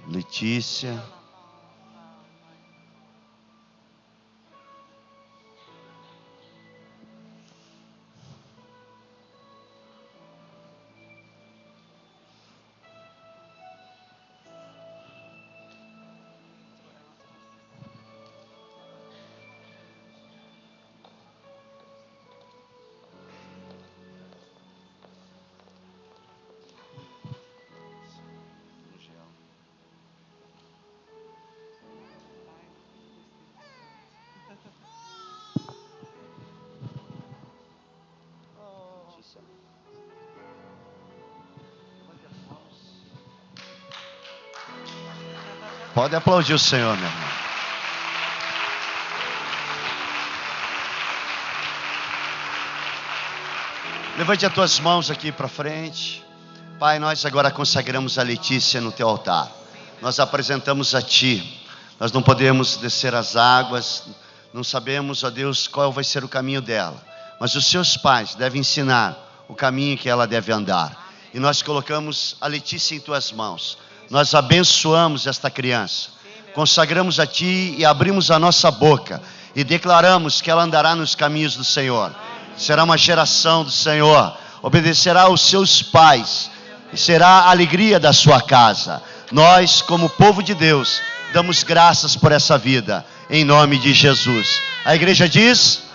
Letícia. Pode aplaudir o Senhor, meu irmão. Levante as tuas mãos aqui para frente. Pai, nós agora consagramos a Letícia no teu altar. Nós apresentamos a ti. Nós não podemos descer as águas. Não sabemos, ó Deus, qual vai ser o caminho dela. Mas os seus pais devem ensinar o caminho que ela deve andar. E nós colocamos a Letícia em tuas mãos. Nós abençoamos esta criança, consagramos a Ti e abrimos a nossa boca e declaramos que ela andará nos caminhos do Senhor, será uma geração do Senhor, obedecerá aos seus pais e será a alegria da sua casa. Nós, como povo de Deus, damos graças por essa vida, em nome de Jesus. A igreja diz...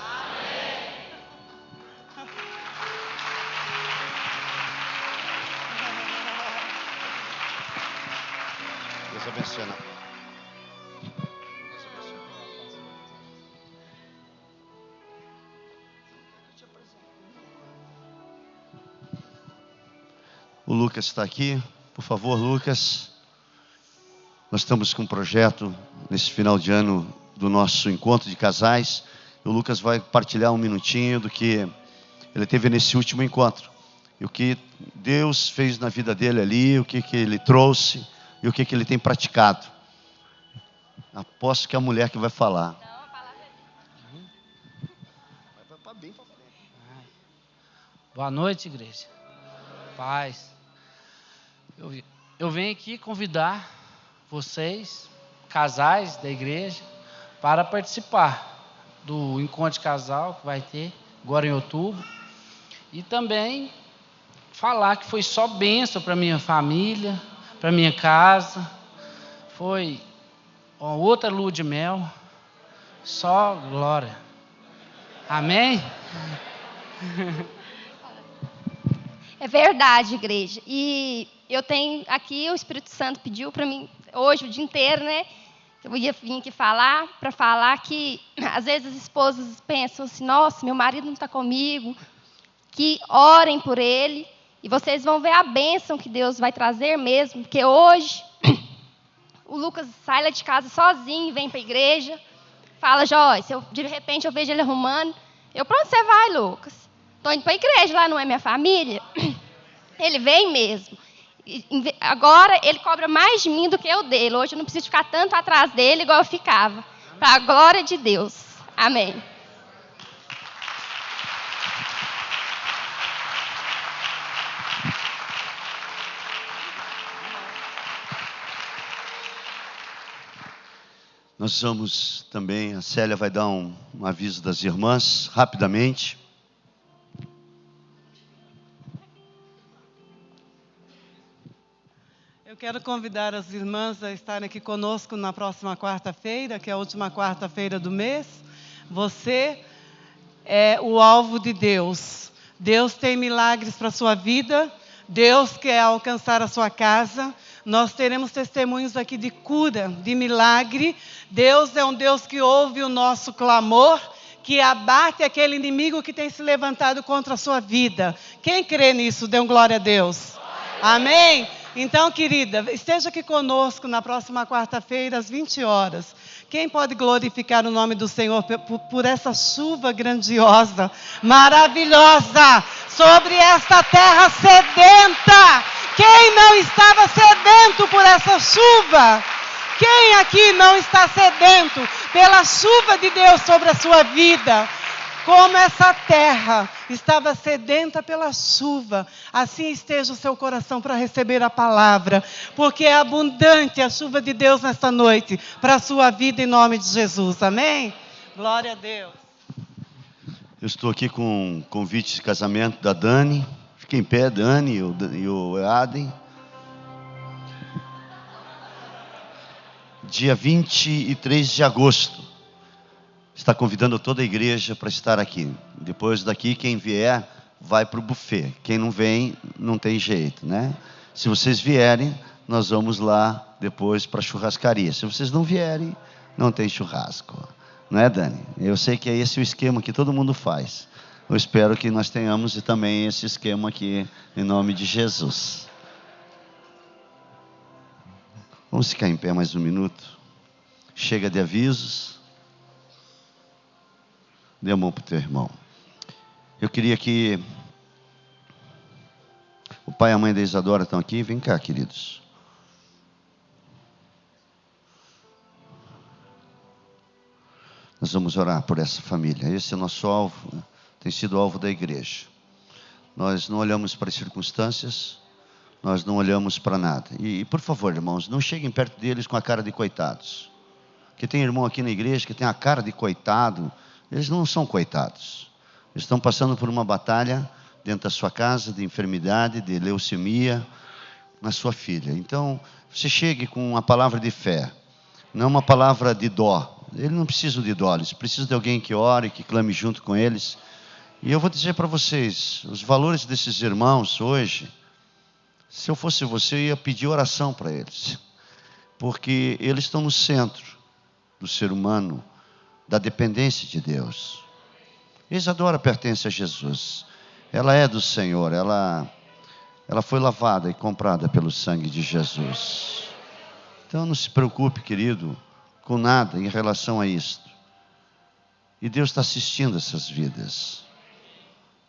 O Lucas está aqui. Por favor, Lucas. Nós estamos com um projeto nesse final de ano do nosso encontro de casais. O Lucas vai partilhar um minutinho do que ele teve nesse último encontro. E o que Deus fez na vida dele ali, o que ele trouxe e o que ele tem praticado. Aposto que é a mulher que vai falar. Boa noite, igreja. Paz. Eu venho aqui convidar vocês, casais da igreja, para participar do encontro de casal que vai ter agora em outubro. E também falar que foi só bênção para minha família, para minha casa. Foi uma outra lua de mel. Só glória. Amém? É verdade, igreja. E eu tenho aqui, o Espírito Santo pediu para mim, hoje, o dia inteiro, né? Eu ia vir aqui falar, para falar que, às vezes, as esposas pensam assim, nossa, meu marido não está comigo, que orem por ele, e vocês vão ver a bênção que Deus vai trazer mesmo, porque hoje, o Lucas sai lá de casa sozinho, vem para a igreja, fala, Joyce, de repente eu vejo ele arrumando, para onde você vai, Lucas? Estou indo para a igreja, lá não é minha família. Ele vem mesmo. Agora ele cobra mais de mim do que eu dele. Hoje eu não preciso ficar tanto atrás dele igual eu ficava. Para a glória de Deus. Amém. Nós vamos também, a Célia vai dar um aviso das irmãs, rapidamente. Eu quero convidar as irmãs a estarem aqui conosco na próxima quarta-feira, que é a última quarta-feira do mês. Você é o alvo de Deus. Deus tem milagres para a sua vida. Deus quer alcançar a sua casa. Nós teremos testemunhos aqui de cura, de milagre. Deus é um Deus que ouve o nosso clamor, que abate aquele inimigo que tem se levantado contra a sua vida. Quem crê nisso, dê um glória a Deus. Amém? Então, querida, esteja aqui conosco na próxima quarta-feira, às 20 horas. Quem pode glorificar o nome do Senhor por essa chuva grandiosa, maravilhosa, sobre esta terra sedenta? Quem não estava sedento por essa chuva? Quem aqui não está sedento pela chuva de Deus sobre a sua vida? Como essa terra estava sedenta pela chuva. Assim esteja o seu coração para receber a palavra, porque é abundante a chuva de Deus nesta noite, para a sua vida em nome de Jesus. Amém? Glória a Deus. Eu estou aqui com um convite de casamento da Dani. Fique em pé, Dani e o Aden. Dia 23 de agosto. Está convidando toda a igreja para estar aqui. Depois daqui, quem vier, vai para o buffet. Quem não vem, não tem jeito, né? Se vocês vierem, nós vamos lá depois para a churrascaria. Se vocês não vierem, não tem churrasco. Não é, Dani? Eu sei que é esse o esquema que todo mundo faz. Eu espero que nós tenhamos também esse esquema aqui, em nome de Jesus. Vamos ficar em pé mais um minuto. Chega de avisos. Dê a mão para o teu irmão. Eu queria que o pai e a mãe da Isadora estão aqui. Vem cá, queridos. Nós vamos orar por essa família. Esse é o nosso alvo, né? Tem sido o alvo da igreja. Nós não olhamos para as circunstâncias, nós não olhamos para nada. E por favor, irmãos, não cheguem perto deles com a cara de coitados. Que tem irmão aqui na igreja que tem a cara de coitado. Eles não são coitados. Eles estão passando por uma batalha dentro da sua casa, de enfermidade, de leucemia, na sua filha. Então, você chegue com uma palavra de fé, não uma palavra de dó. Eles não precisam de dó, eles precisam de alguém que ore, que clame junto com eles. E eu vou dizer para vocês, os valores desses irmãos hoje, se eu fosse você, eu ia pedir oração para eles. Porque eles estão no centro do ser humano, da dependência de Deus. Isadora pertence a Jesus. Ela é do Senhor, ela foi lavada e comprada pelo sangue de Jesus. Então não se preocupe, querido, com nada em relação a isto. E Deus está assistindo essas vidas.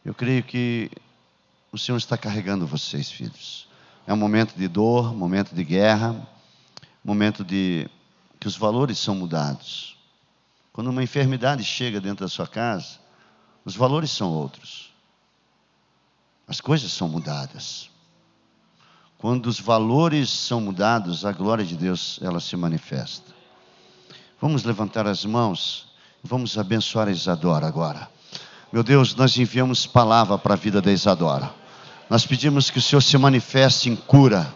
Eu creio que o Senhor está carregando vocês, filhos. É um momento de dor, momento de guerra, momento de que os valores são mudados. Quando uma enfermidade chega dentro da sua casa, os valores são outros. As coisas são mudadas. Quando os valores são mudados, a glória de Deus, ela se manifesta. Vamos levantar as mãos e vamos abençoar a Isadora agora. Meu Deus, nós enviamos palavra para a vida da Isadora. Nós pedimos que o Senhor se manifeste em cura,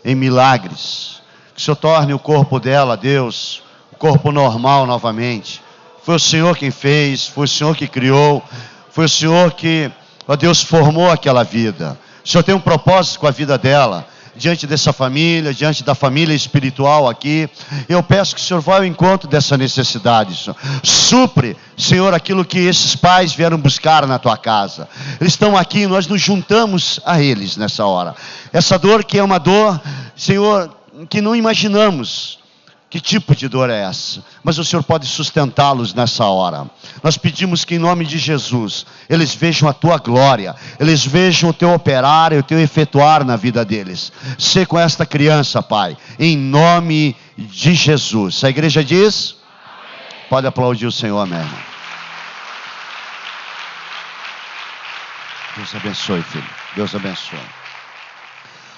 em milagres. Que o Senhor torne o corpo dela, Deus, o corpo normal novamente. Foi o Senhor quem fez, foi o Senhor que criou, foi o Senhor que, ó Deus, formou aquela vida. O Senhor tem um propósito com a vida dela, diante dessa família, diante da família espiritual aqui. Eu peço que o Senhor vá ao encontro dessa necessidade, Senhor. Supre, Senhor, aquilo que esses pais vieram buscar na tua casa. Eles estão aqui, nós nos juntamos a eles nessa hora. Essa dor que é uma dor, Senhor, que não imaginamos. Que tipo de dor é essa? Mas o Senhor pode sustentá-los nessa hora. Nós pedimos que em nome de Jesus, eles vejam a tua glória, eles vejam o teu operar e o teu efetuar na vida deles. Sê com esta criança, Pai, em nome de Jesus. A igreja diz? Amém. Pode aplaudir o Senhor, amém. Deus abençoe, filho. Deus abençoe.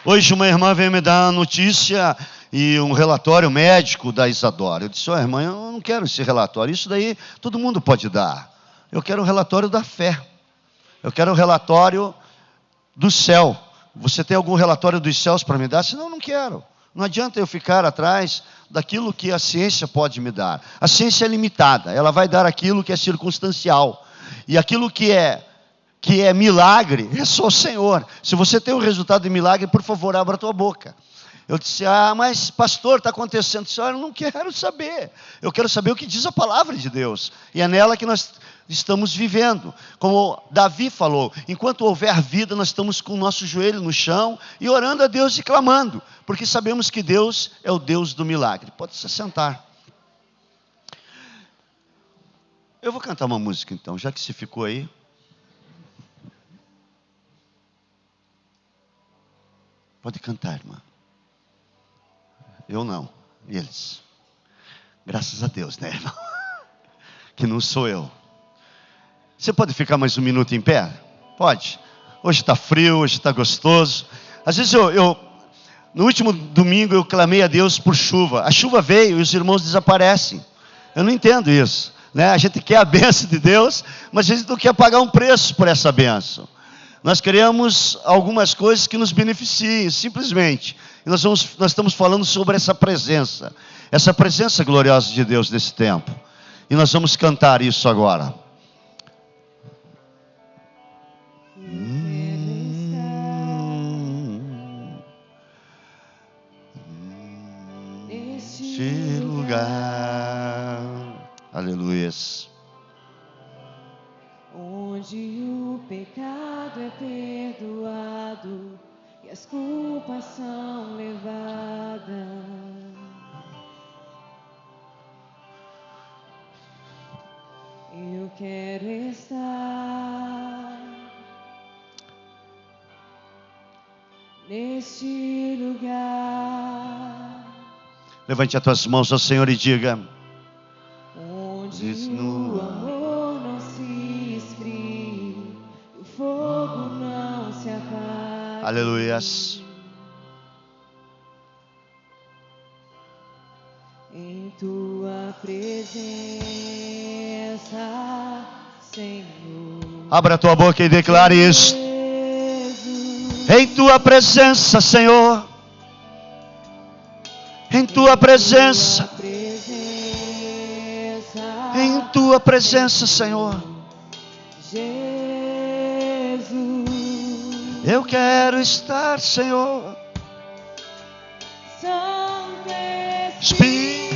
Hoje uma irmã veio me dar uma notícia e um relatório médico da Isadora. Eu disse, irmã, eu não quero esse relatório. Isso daí todo mundo pode dar. Eu quero um relatório da fé. Eu quero um relatório do céu. Você tem algum relatório dos céus para me dar? Senão eu não quero. Não adianta eu ficar atrás daquilo que a ciência pode me dar. A ciência é limitada. Ela vai dar aquilo que é circunstancial. E aquilo que é milagre, é só o Senhor. Se você tem um resultado de milagre, por favor, abra a tua boca. Eu disse, mas pastor, está acontecendo isso. Eu não quero saber. Eu quero saber o que diz a palavra de Deus. E é nela que nós estamos vivendo. Como Davi falou, enquanto houver vida, nós estamos com o nosso joelho no chão e orando a Deus e clamando. Porque sabemos que Deus é o Deus do milagre. Pode se sentar. Eu vou cantar uma música então, já que você ficou aí. Pode cantar, irmã. Eu não, eles. Graças a Deus, né, irmão? Que não sou eu. Você pode ficar mais um minuto em pé? Pode. Hoje está frio, hoje está gostoso. Às vezes no último domingo eu clamei a Deus por chuva. A chuva veio e os irmãos desaparecem. Eu não entendo isso, né? A gente quer a bênção de Deus, mas a gente não quer pagar um preço por essa bênção. Nós queremos algumas coisas que nos beneficiem, simplesmente. E nós estamos falando sobre essa presença gloriosa de Deus nesse tempo. E nós vamos cantar isso agora. Neste lugar, aleluias, onde o pecado é perdoado e as culpas são levadas. Eu quero estar neste lugar. Levante as tuas mãos ao Senhor e diga: onde o amor não se esfria, o fogo não se apaga. Aleluias. Em tua presença, Senhor. Abra a tua boca e declare isso. Em tua presença, Senhor. Em tua presença. Em tua presença, Senhor. Jesus. Eu quero estar, Senhor. Santo Espírito.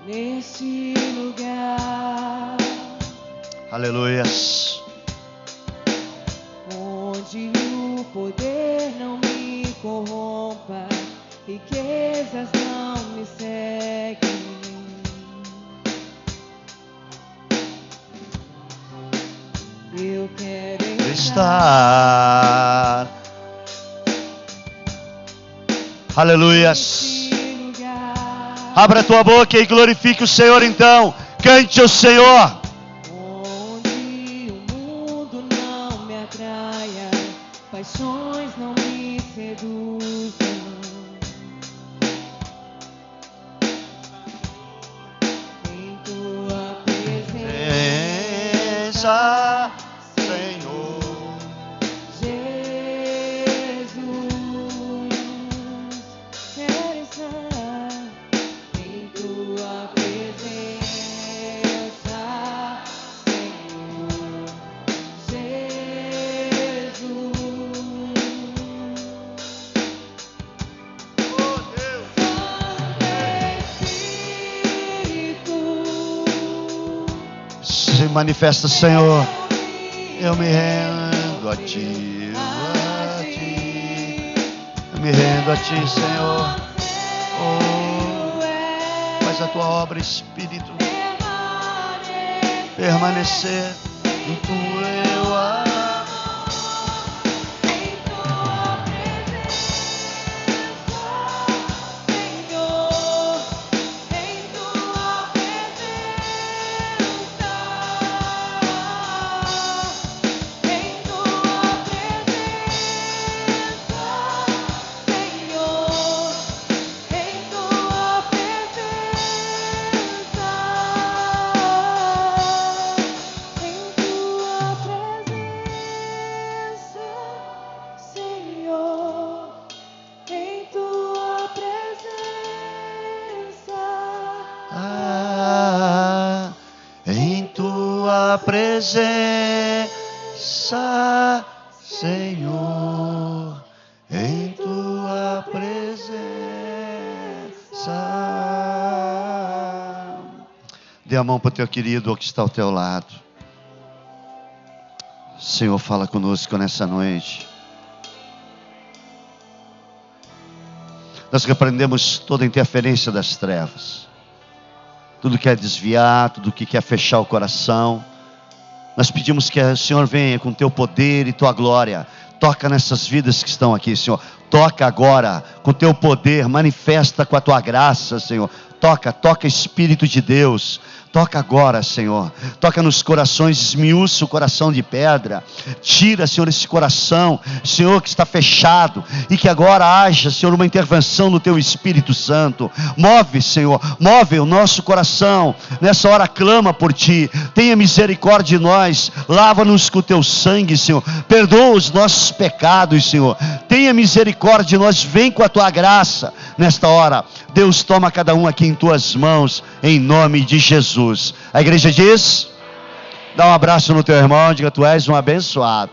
Neste lugar, aleluias, onde o poder não me corrompa, riquezas não me seguem. Eu quero estar, aleluias. Abra a tua boca e glorifique o Senhor então. Cante ao Senhor. Onde o mundo não me atraia, paixões não me seduzem. Em tua presença, Senhor Jesus, quero estar. Tua presença, Senhor Jesus. Oh Deus, Santo Espírito, se manifesta, Senhor. Eu me rendo a Ti, eu me rendo a Ti, Senhor. Oh, faz a tua obra, Espírito, permanecer em teu amor, em tua presença, Senhor presença, Senhor, em tua presença. Dê a mão para o teu querido que está ao teu lado. Senhor, fala conosco nessa noite. Nós repreendemos toda interferência das trevas. Tudo que é desviar, tudo que quer fechar o coração. Nós pedimos que o Senhor venha com teu poder e tua glória. Toca nessas vidas que estão aqui, Senhor. Toca agora com teu poder, manifesta com a tua graça, Senhor. Toca Espírito de Deus. Toca agora, Senhor. Toca nos corações, esmiuça o coração de pedra. Tira, Senhor, esse coração, Senhor, que está fechado. E que agora haja, Senhor, uma intervenção do Teu Espírito Santo. Move, Senhor, move o nosso coração. Nessa hora clama por Ti. Tenha misericórdia de nós. Lava-nos com o Teu sangue, Senhor. Perdoa os nossos pecados, Senhor. Tenha misericórdia de nós. Vem com a Tua graça nesta hora. Deus, toma cada um aqui em Tuas mãos, em nome de Jesus. A igreja diz: dá um abraço no teu irmão, diga: tu és um abençoado.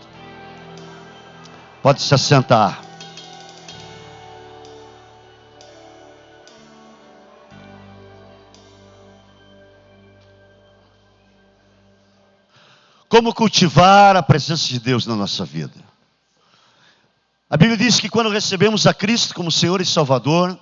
Pode se assentar. Como cultivar a presença de Deus na nossa vida? A Bíblia diz que quando recebemos a Cristo como Senhor e Salvador,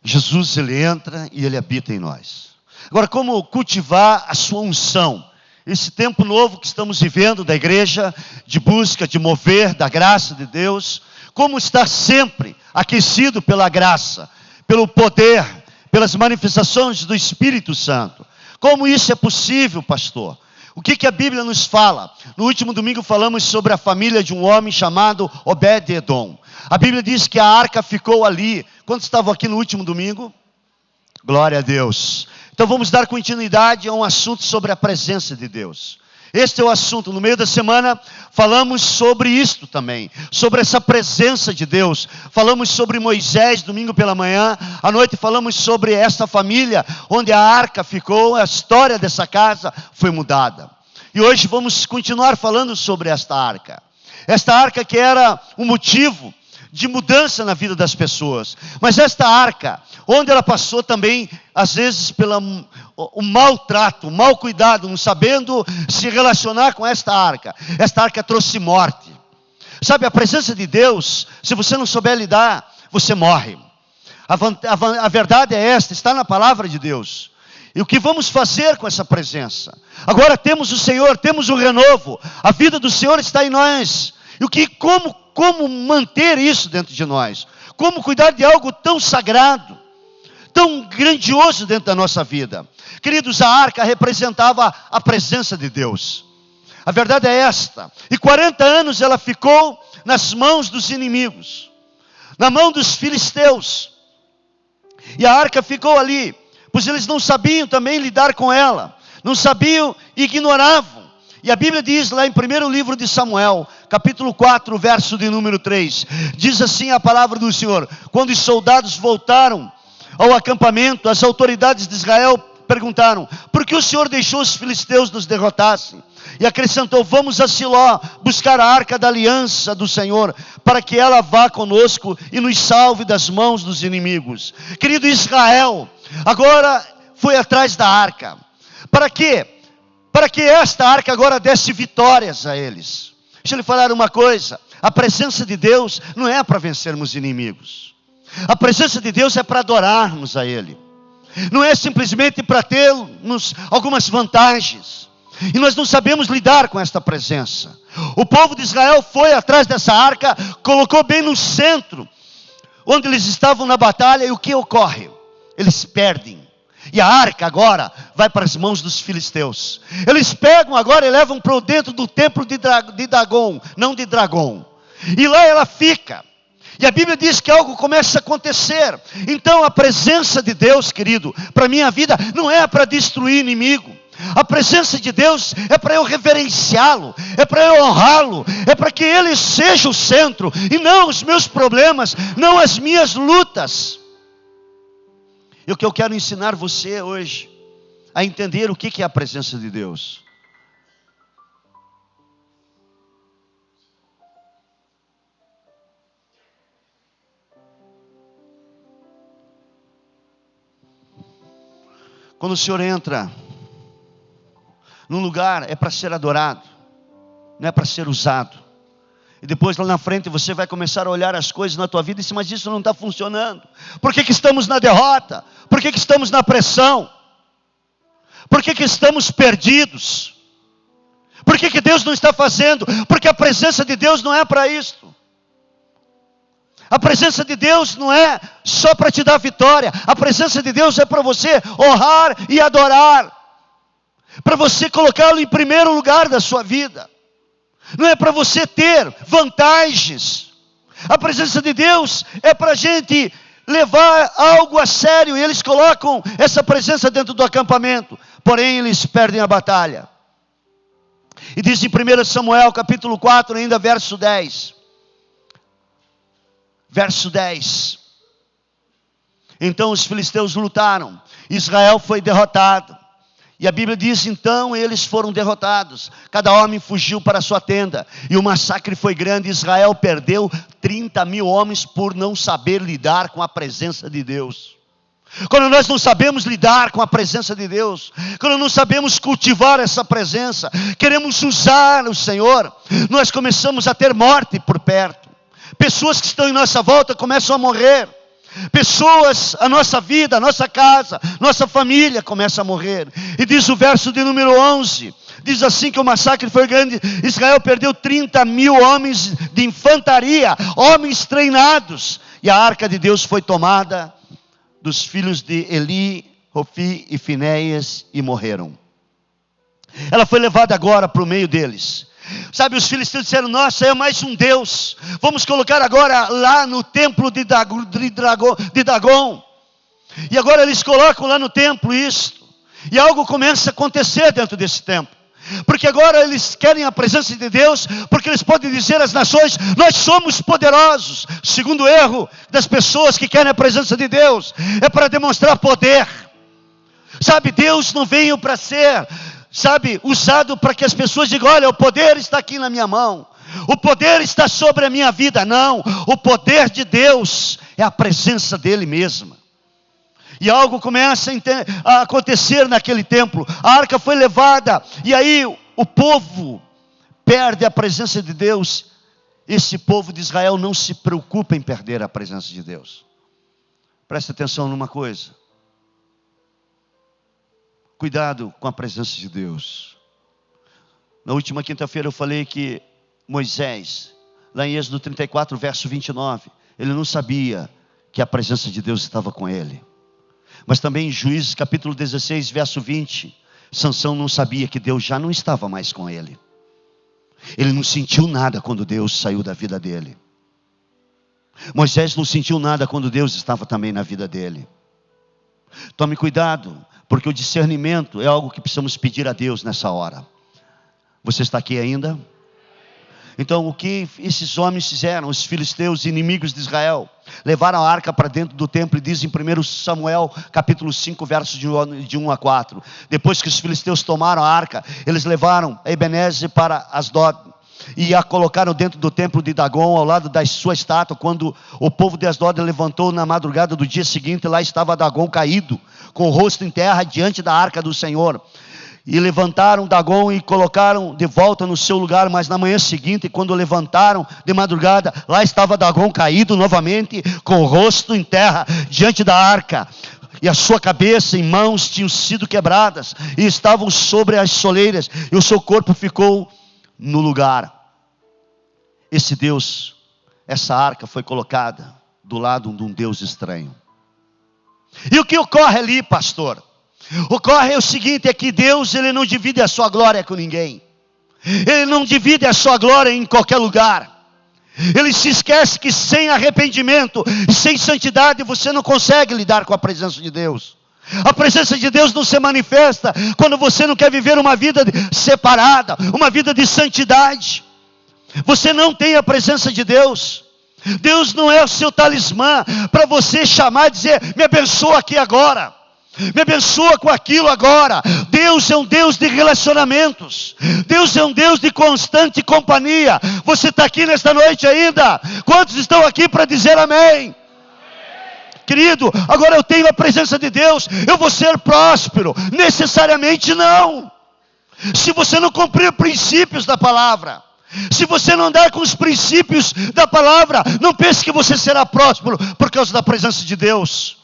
Jesus, Ele entra e Ele habita em nós. Agora, como cultivar a sua unção? Esse tempo novo que estamos vivendo da igreja, de busca, de mover da graça de Deus. Como estar sempre aquecido pela graça, pelo poder, pelas manifestações do Espírito Santo. Como isso é possível, pastor? O que a Bíblia nos fala? No último domingo falamos sobre a família de um homem chamado Obed-Edom. A Bíblia diz que a arca ficou ali. Quantos estavam aqui no último domingo? Glória a Deus. Então vamos dar continuidade a um assunto sobre a presença de Deus. Este é o assunto. No meio da semana falamos sobre isto também, sobre essa presença de Deus. Falamos sobre Moisés, domingo pela manhã. À noite falamos sobre esta família, onde a arca ficou, a história dessa casa foi mudada. E hoje vamos continuar falando sobre esta arca. Esta arca que era um motivo de mudança na vida das pessoas. Mas esta arca, onde ela passou também, às vezes, pelo maltrato, o mau cuidado, não sabendo se relacionar com esta arca. Esta arca trouxe morte. Sabe, a presença de Deus, se você não souber lidar, você morre. A verdade é esta, está na palavra de Deus. E o que vamos fazer com essa presença? Agora temos o Senhor, temos o renovo. A vida do Senhor está em nós. E como manter isso dentro de nós? Como cuidar de algo tão sagrado, tão grandioso dentro da nossa vida? Queridos, a arca representava a presença de Deus. A verdade é esta. E 40 anos ela ficou nas mãos dos inimigos, na mão dos filisteus. E a arca ficou ali, pois eles não sabiam também lidar com ela. Não sabiam e ignoravam. E a Bíblia diz lá em 1º livro de Samuel, capítulo 4, verso de número 3. Diz assim a palavra do Senhor: quando os soldados voltaram ao acampamento, as autoridades de Israel perguntaram: por que o Senhor deixou os filisteus nos derrotassem? E acrescentou: vamos a Siló buscar a arca da aliança do Senhor, para que ela vá conosco e nos salve das mãos dos inimigos. Querido, Israel agora foi atrás da arca. Para quê? Para que esta arca agora desse vitórias a eles. Deixa eu lhe falar uma coisa: a presença de Deus não é para vencermos inimigos. A presença de Deus é para adorarmos a Ele. Não é simplesmente para termos algumas vantagens. E nós não sabemos lidar com esta presença. O povo de Israel foi atrás dessa arca, colocou bem no centro, onde eles estavam na batalha, e o que ocorre? Eles perdem. E a arca agora vai para as mãos dos filisteus. Eles pegam agora e levam para dentro do templo de Dagon, não de Dragão. E lá ela fica. E a Bíblia diz que algo começa a acontecer. Então a presença de Deus, querido, para a minha vida, não é para destruir inimigo. A presença de Deus é para eu reverenciá-lo, é para eu honrá-lo, é para que Ele seja o centro, e não os meus problemas, não as minhas lutas. E o que eu quero ensinar você hoje, a entender o que é a presença de Deus. Quando o Senhor entra num lugar, é para ser adorado, não é para ser usado. E depois lá na frente você vai começar a olhar as coisas na tua vida e dizer, mas isso não está funcionando. Por que estamos na derrota? Por que estamos na pressão? Por que estamos perdidos? Por que Deus não está fazendo? Porque a presença de Deus não é para isto. A presença de Deus não é só para te dar vitória. A presença de Deus é para você honrar e adorar. Para você colocá-lo em primeiro lugar da sua vida. Não é para você ter vantagens. A presença de Deus é para a gente levar algo a sério. E eles colocam essa presença dentro do acampamento. Porém, eles perdem a batalha. E diz em 1 Samuel, capítulo 4, ainda verso 10. Verso 10. Então os filisteus lutaram. Israel foi derrotado. E a Bíblia diz, então eles foram derrotados. Cada homem fugiu para a sua tenda. E o massacre foi grande. Israel perdeu 30.000 homens por não saber lidar com a presença de Deus. Quando nós não sabemos lidar com a presença de Deus, quando não sabemos cultivar essa presença, queremos usar o Senhor, nós começamos a ter morte por perto. Pessoas que estão em nossa volta começam a morrer. Pessoas, a nossa vida, a nossa casa, nossa família começa a morrer. E diz o verso de número 11, diz assim que o massacre foi grande. Israel perdeu 30.000 homens de infantaria, homens treinados. E a arca de Deus foi tomada dos filhos de Eli, Hofi e Finéias e morreram. Ela foi levada agora para o meio deles. Sabe, os filisteus disseram, nossa, é mais um Deus. Vamos colocar agora lá no templo de Dagon. E agora eles colocam lá no templo isto. E algo começa a acontecer dentro desse templo. Porque agora eles querem a presença de Deus, porque eles podem dizer às nações, nós somos poderosos. Segundo erro das pessoas que querem a presença de Deus, é para demonstrar poder. Sabe, Deus não veio para ser, usado para que as pessoas digam, olha, o poder está aqui na minha mão. O poder está sobre a minha vida. Não, o poder de Deus é a presença dele mesma. E algo começa a acontecer naquele templo. A arca foi levada. E aí o povo perde a presença de Deus. Esse povo de Israel não se preocupa em perder a presença de Deus. Presta atenção numa coisa. Cuidado com a presença de Deus. Na última quinta-feira eu falei que Moisés, lá em Êxodo 34, verso 29, ele não sabia que a presença de Deus estava com ele. Mas também em Juízes capítulo 16, verso 20, Sansão não sabia que Deus já não estava mais com ele. Ele não sentiu nada quando Deus saiu da vida dele. Moisés não sentiu nada quando Deus estava também na vida dele. Tome cuidado, porque o discernimento é algo que precisamos pedir a Deus nessa hora. Você está aqui ainda? Então o que esses homens fizeram, os filisteus, inimigos de Israel, levaram a arca para dentro do templo e diz em 1 Samuel capítulo 5, versos de 1 a 4. Depois que os filisteus tomaram a arca, eles levaram Ebenezer para Asdod e a colocaram dentro do templo de Dagon, ao lado da sua estátua. Quando o povo de Asdod levantou na madrugada do dia seguinte, lá estava Dagon caído, com o rosto em terra diante da arca do Senhor. E levantaram Dagon e colocaram de volta no seu lugar. Mas na manhã seguinte, quando levantaram de madrugada, lá estava Dagon caído novamente, com o rosto em terra diante da arca. E a sua cabeça e mãos tinham sido quebradas e estavam sobre as soleiras, e o seu corpo ficou no lugar. Esse Deus, essa arca foi colocada do lado de um Deus estranho. E o que ocorre ali, pastor? Ocorre o seguinte, é que Deus, ele não divide a sua glória com ninguém. Ele não divide a sua glória em qualquer lugar. Ele se esquece que sem arrependimento e sem santidade você não consegue lidar com a presença de Deus. A presença de Deus não se manifesta quando você não quer viver uma vida separada, uma vida de santidade. Você não tem a presença de Deus. Deus não é o seu talismã para você chamar e dizer, me abençoa aqui agora. Me abençoa com aquilo agora. Deus é um Deus de relacionamentos. Deus é um Deus de constante companhia. Você está aqui nesta noite ainda? Quantos estão aqui para dizer amém? querido, agora eu tenho a presença de Deus, eu vou ser próspero. Necessariamente não. Se você não cumprir princípios da palavra, se você não andar com os princípios da palavra, não pense que você será próspero por causa da presença de Deus.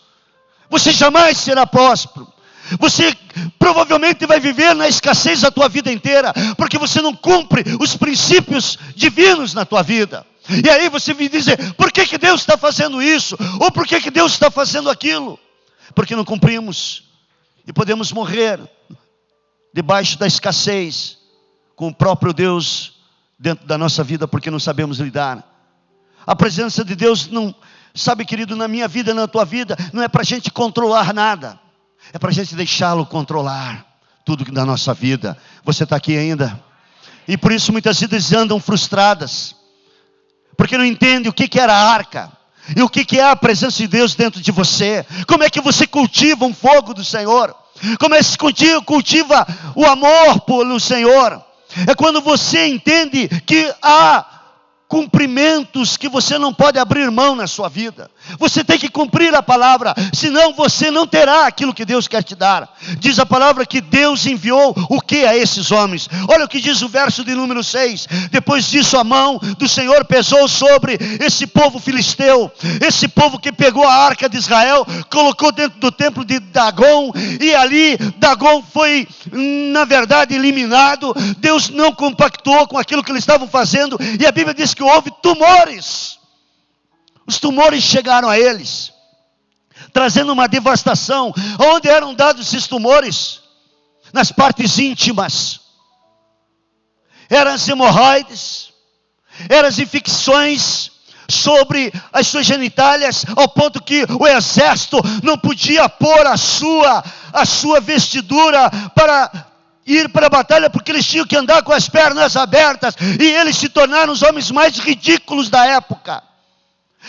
Você jamais será próspero. Você provavelmente vai viver na escassez a tua vida inteira, porque você não cumpre os princípios divinos na tua vida. E aí você me dizer, por que Deus está fazendo isso? Ou por que Deus está fazendo aquilo? Porque não cumprimos. E podemos morrer debaixo da escassez com o próprio Deus dentro da nossa vida, porque não sabemos lidar. A presença de Deus não, sabe, querido, na minha vida, na tua vida, não é para a gente controlar nada. É para a gente deixá-lo controlar tudo da nossa vida. Você está aqui ainda? E por isso muitas vidas andam frustradas, porque não entendem o que era a arca, e o que é a presença de Deus dentro de você. Como é que você cultiva um fogo do Senhor? Como é que se cultiva o amor pelo Senhor? É quando você entende que há cumprimentos que você não pode abrir mão na sua vida. Você tem que cumprir a palavra, senão você não terá aquilo que Deus quer te dar. Diz a palavra que Deus enviou o que a esses homens? Olha o que diz o verso de número 6. Depois disso a mão do Senhor pesou sobre esse povo filisteu, esse povo que pegou a arca de Israel, colocou dentro do templo de Dagon, e ali Dagon foi, na verdade, eliminado. Deus não compactou com aquilo que eles estavam fazendo, e a Bíblia diz que houve tumores. Os tumores chegaram a eles, trazendo uma devastação. Onde eram dados esses tumores? Nas partes íntimas. Eram as hemorroides, eram as infecções sobre as suas genitálias, ao ponto que o exército não podia pôr a sua vestidura para ir para a batalha, porque eles tinham que andar com as pernas abertas, e eles se tornaram os homens mais ridículos da época.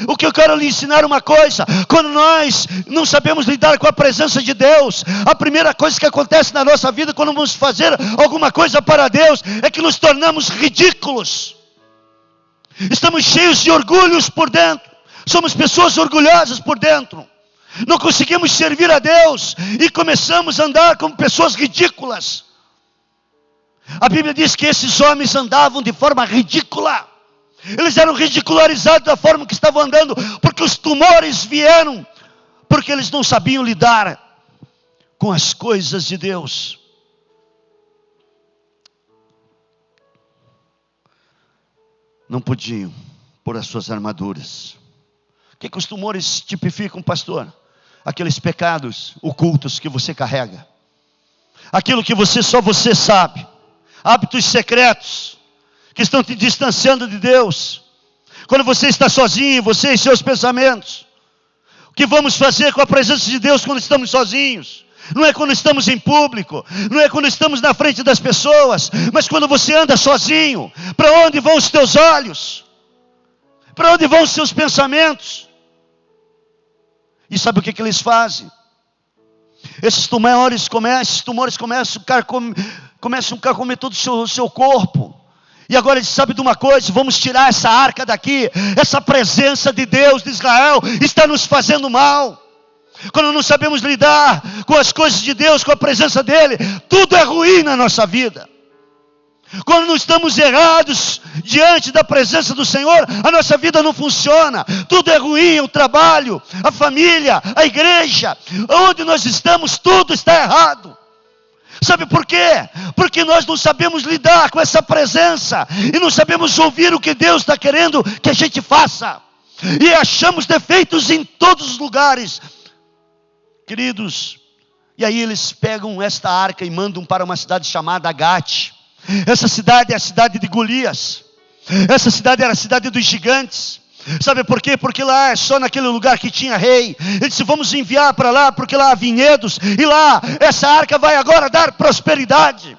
O que eu quero lhe ensinar uma coisa: quando nós não sabemos lidar com a presença de Deus, a primeira coisa que acontece na nossa vida, quando vamos fazer alguma coisa para Deus, é que nos tornamos ridículos. Estamos cheios de orgulhos por dentro, somos pessoas orgulhosas por dentro, não conseguimos servir a Deus, e começamos a andar como pessoas ridículas. A Bíblia diz que esses homens andavam de forma ridícula. Eles eram ridicularizados da forma que estavam andando, porque os tumores vieram, porque eles não sabiam lidar com as coisas de Deus. Não podiam pôr as suas armaduras. O que os tumores tipificam, pastor? Aqueles pecados ocultos que você carrega, aquilo que só você sabe, hábitos secretos que estão te distanciando de Deus. Quando você está sozinho, você e seus pensamentos. O que vamos fazer com a presença de Deus quando estamos sozinhos? Não é quando estamos em público, não é quando estamos na frente das pessoas, mas quando você anda sozinho. Para onde vão os teus olhos? Para onde vão os seus pensamentos? E sabe o que eles fazem? Esses tumores começam a carcomer todo o seu corpo. E agora ele sabe de uma coisa: vamos tirar essa arca daqui. Essa presença de Deus de Israel está nos fazendo mal. Quando não sabemos lidar com as coisas de Deus, com a presença dEle, tudo é ruim na nossa vida. Quando não estamos errados diante da presença do Senhor, a nossa vida não funciona. Tudo é ruim: o trabalho, a família, a igreja, onde nós estamos, tudo está errado. Sabe por quê? Porque nós não sabemos lidar com essa presença, e não sabemos ouvir o que Deus está querendo que a gente faça, e achamos defeitos em todos os lugares, queridos. E aí eles pegam esta arca e mandam para uma cidade chamada Gate. Essa cidade é a cidade de Golias. Essa cidade era a cidade dos gigantes. Sabe por quê? Porque lá é só naquele lugar que tinha rei. Ele disse: vamos enviar para lá, porque lá há vinhedos, e lá essa arca vai agora dar prosperidade.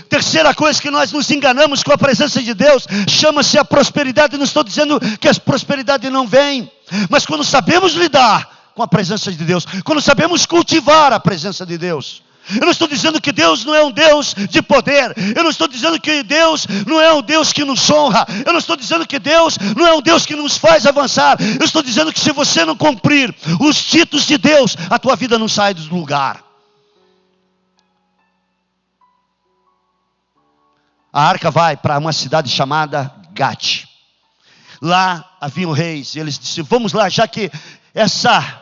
Terceira coisa que nós nos enganamos com a presença de Deus, chama-se a prosperidade. Não estou dizendo que a prosperidade não vem, mas quando sabemos lidar com a presença de Deus, quando sabemos cultivar a presença de Deus, Eu não estou dizendo que Deus não é um Deus de poder. Eu não estou dizendo que Deus não é um Deus que nos honra. Eu não estou dizendo que Deus não é um Deus que nos faz avançar. Eu estou dizendo que se você não cumprir os títulos de Deus, a tua vida não sai do lugar. A arca vai para uma cidade chamada Gate. Lá haviam reis. E eles disseram, vamos lá, já que essa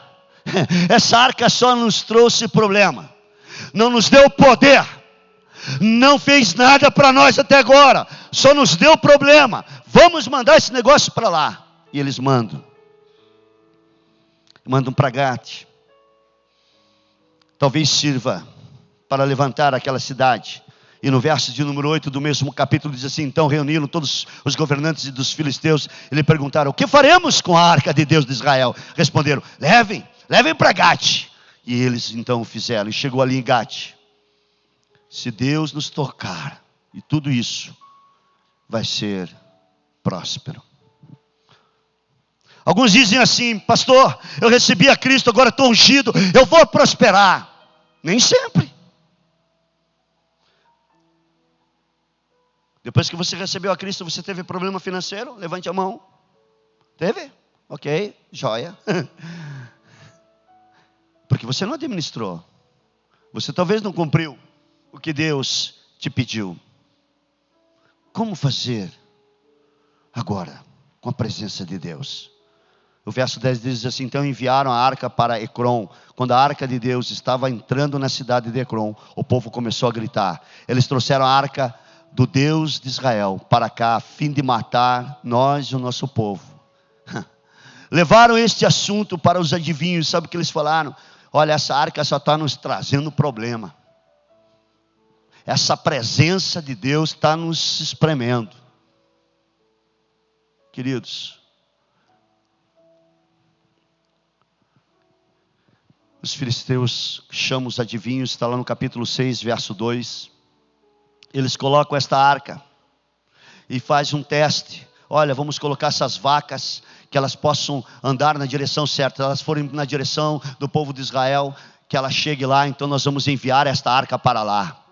arca só nos trouxe problema. Não nos deu poder, não fez nada para nós até agora, só nos deu problema. Vamos mandar esse negócio para lá. E eles mandam para Gate. Talvez sirva para levantar aquela cidade. E no verso de número 8 do mesmo capítulo diz assim: então reuniram todos os governantes dos filisteus e lhe perguntaram: o que faremos com a arca de Deus de Israel? Responderam: levem para Gate. E eles então fizeram, e chegou ali em Gate. Se Deus nos tocar, e tudo isso vai ser próspero. Alguns dizem assim: pastor, eu recebi a Cristo, agora estou ungido, eu vou prosperar. Nem sempre. Depois que você recebeu a Cristo, você teve problema financeiro? Levante a mão. Teve? Ok, joia. Porque você não administrou. Você talvez não cumpriu o que Deus te pediu. Como fazer agora com a presença de Deus? O verso 10 diz assim: então enviaram a arca para Ecrom. Quando a arca de Deus estava entrando na cidade de Ecrom, o povo começou a gritar. Eles trouxeram a arca do Deus de Israel para cá, a fim de matar nós e o nosso povo. Levaram este assunto para os adivinhos. Sabe o que eles falaram? Olha, essa arca só está nos trazendo problema. Essa presença de Deus está nos espremendo. Queridos, os filisteus chamam os adivinhos, está lá no capítulo 6, verso 2. Eles colocam esta arca e fazem um teste. Olha, vamos colocar essas vacas, que elas possam andar na direção certa. Elas forem na direção do povo de Israel, que ela chegue lá, então nós vamos enviar esta arca para lá.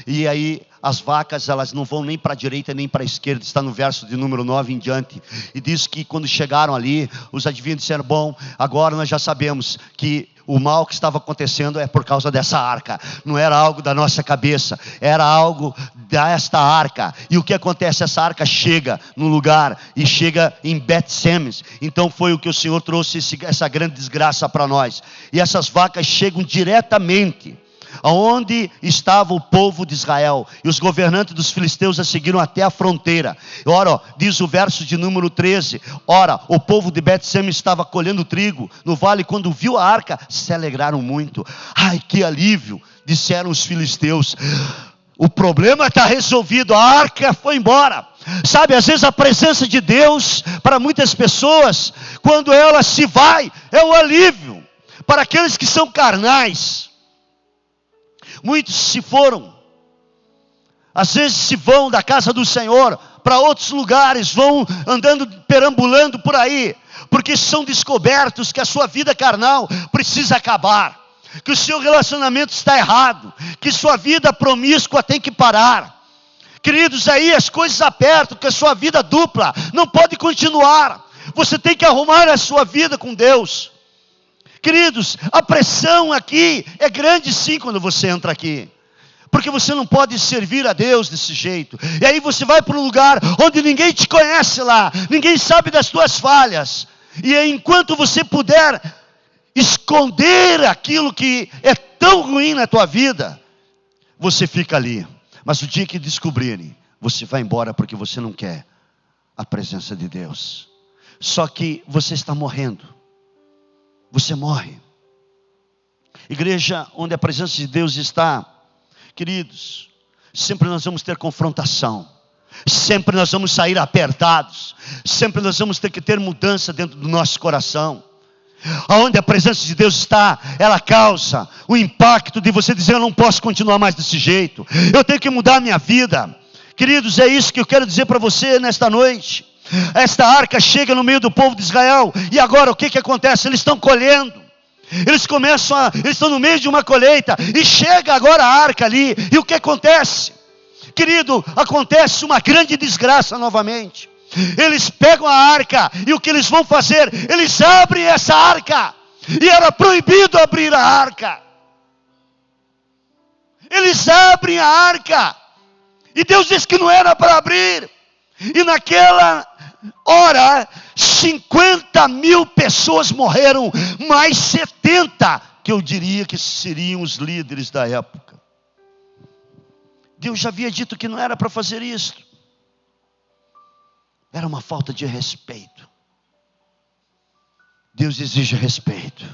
E aí as vacas, elas não vão nem para a direita nem para a esquerda. Está no verso de número 9 em diante. E diz que quando chegaram ali, os adivinhos disseram: bom, agora nós já sabemos que o mal que estava acontecendo é por causa dessa arca. Não era algo da nossa cabeça, era algo desta arca. E o que acontece? Essa arca chega no lugar e chega em Bet-Semes. Então foi o que o Senhor trouxe essa grande desgraça para nós. E essas vacas chegam diretamente aonde estava o povo de Israel. E os governantes dos filisteus a seguiram até a fronteira. Ora, diz o verso de número 13: ora, o povo de Bet-Semes estava colhendo trigo no vale. Quando viu a arca, se alegraram muito. Ai, que alívio, disseram os filisteus. O problema está resolvido, a arca foi embora. Sabe, às vezes a presença de Deus, para muitas pessoas, quando ela se vai, é um alívio. Para aqueles que são carnais, muitos se foram, às vezes se vão da casa do Senhor para outros lugares, vão andando, perambulando por aí, porque são descobertos que a sua vida carnal precisa acabar, que o seu relacionamento está errado, que sua vida promíscua tem que parar. Queridos, aí as coisas apertam, que a sua vida dupla não pode continuar. Você tem que arrumar a sua vida com Deus. Queridos, a pressão aqui é grande sim quando você entra aqui. Porque você não pode servir a Deus desse jeito. E aí você vai para um lugar onde ninguém te conhece lá. Ninguém sabe das tuas falhas. E aí, enquanto você puder esconder aquilo que é tão ruim na tua vida, você fica ali. Mas o dia que descobrirem, você vai embora porque você não quer a presença de Deus. Só que você está morrendo. Você morre. Igreja onde a presença de Deus está, queridos, sempre nós vamos ter confrontação. Sempre nós vamos sair apertados. Sempre nós vamos ter que ter mudança dentro do nosso coração. Aonde a presença de Deus está, ela causa o impacto de você dizer: eu não posso continuar mais desse jeito. Eu tenho que mudar a minha vida. Queridos, é isso que eu quero dizer para você nesta noite. Esta arca chega no meio do povo de Israel. E agora o que acontece? Eles estão colhendo. Eles estão no meio de uma colheita, e chega agora a arca ali, e o que acontece? Querido, acontece uma grande desgraça novamente. Eles pegam a arca, e o que eles vão fazer? Eles abrem essa arca, e era proibido abrir a arca. Eles abrem a arca, e Deus disse que não era para abrir. E naquela hora, 50.000 pessoas morreram, mais 70, que eu diria que seriam os líderes da época. Deus já havia dito que não era para fazer isso. Era uma falta de respeito. Deus exige respeito.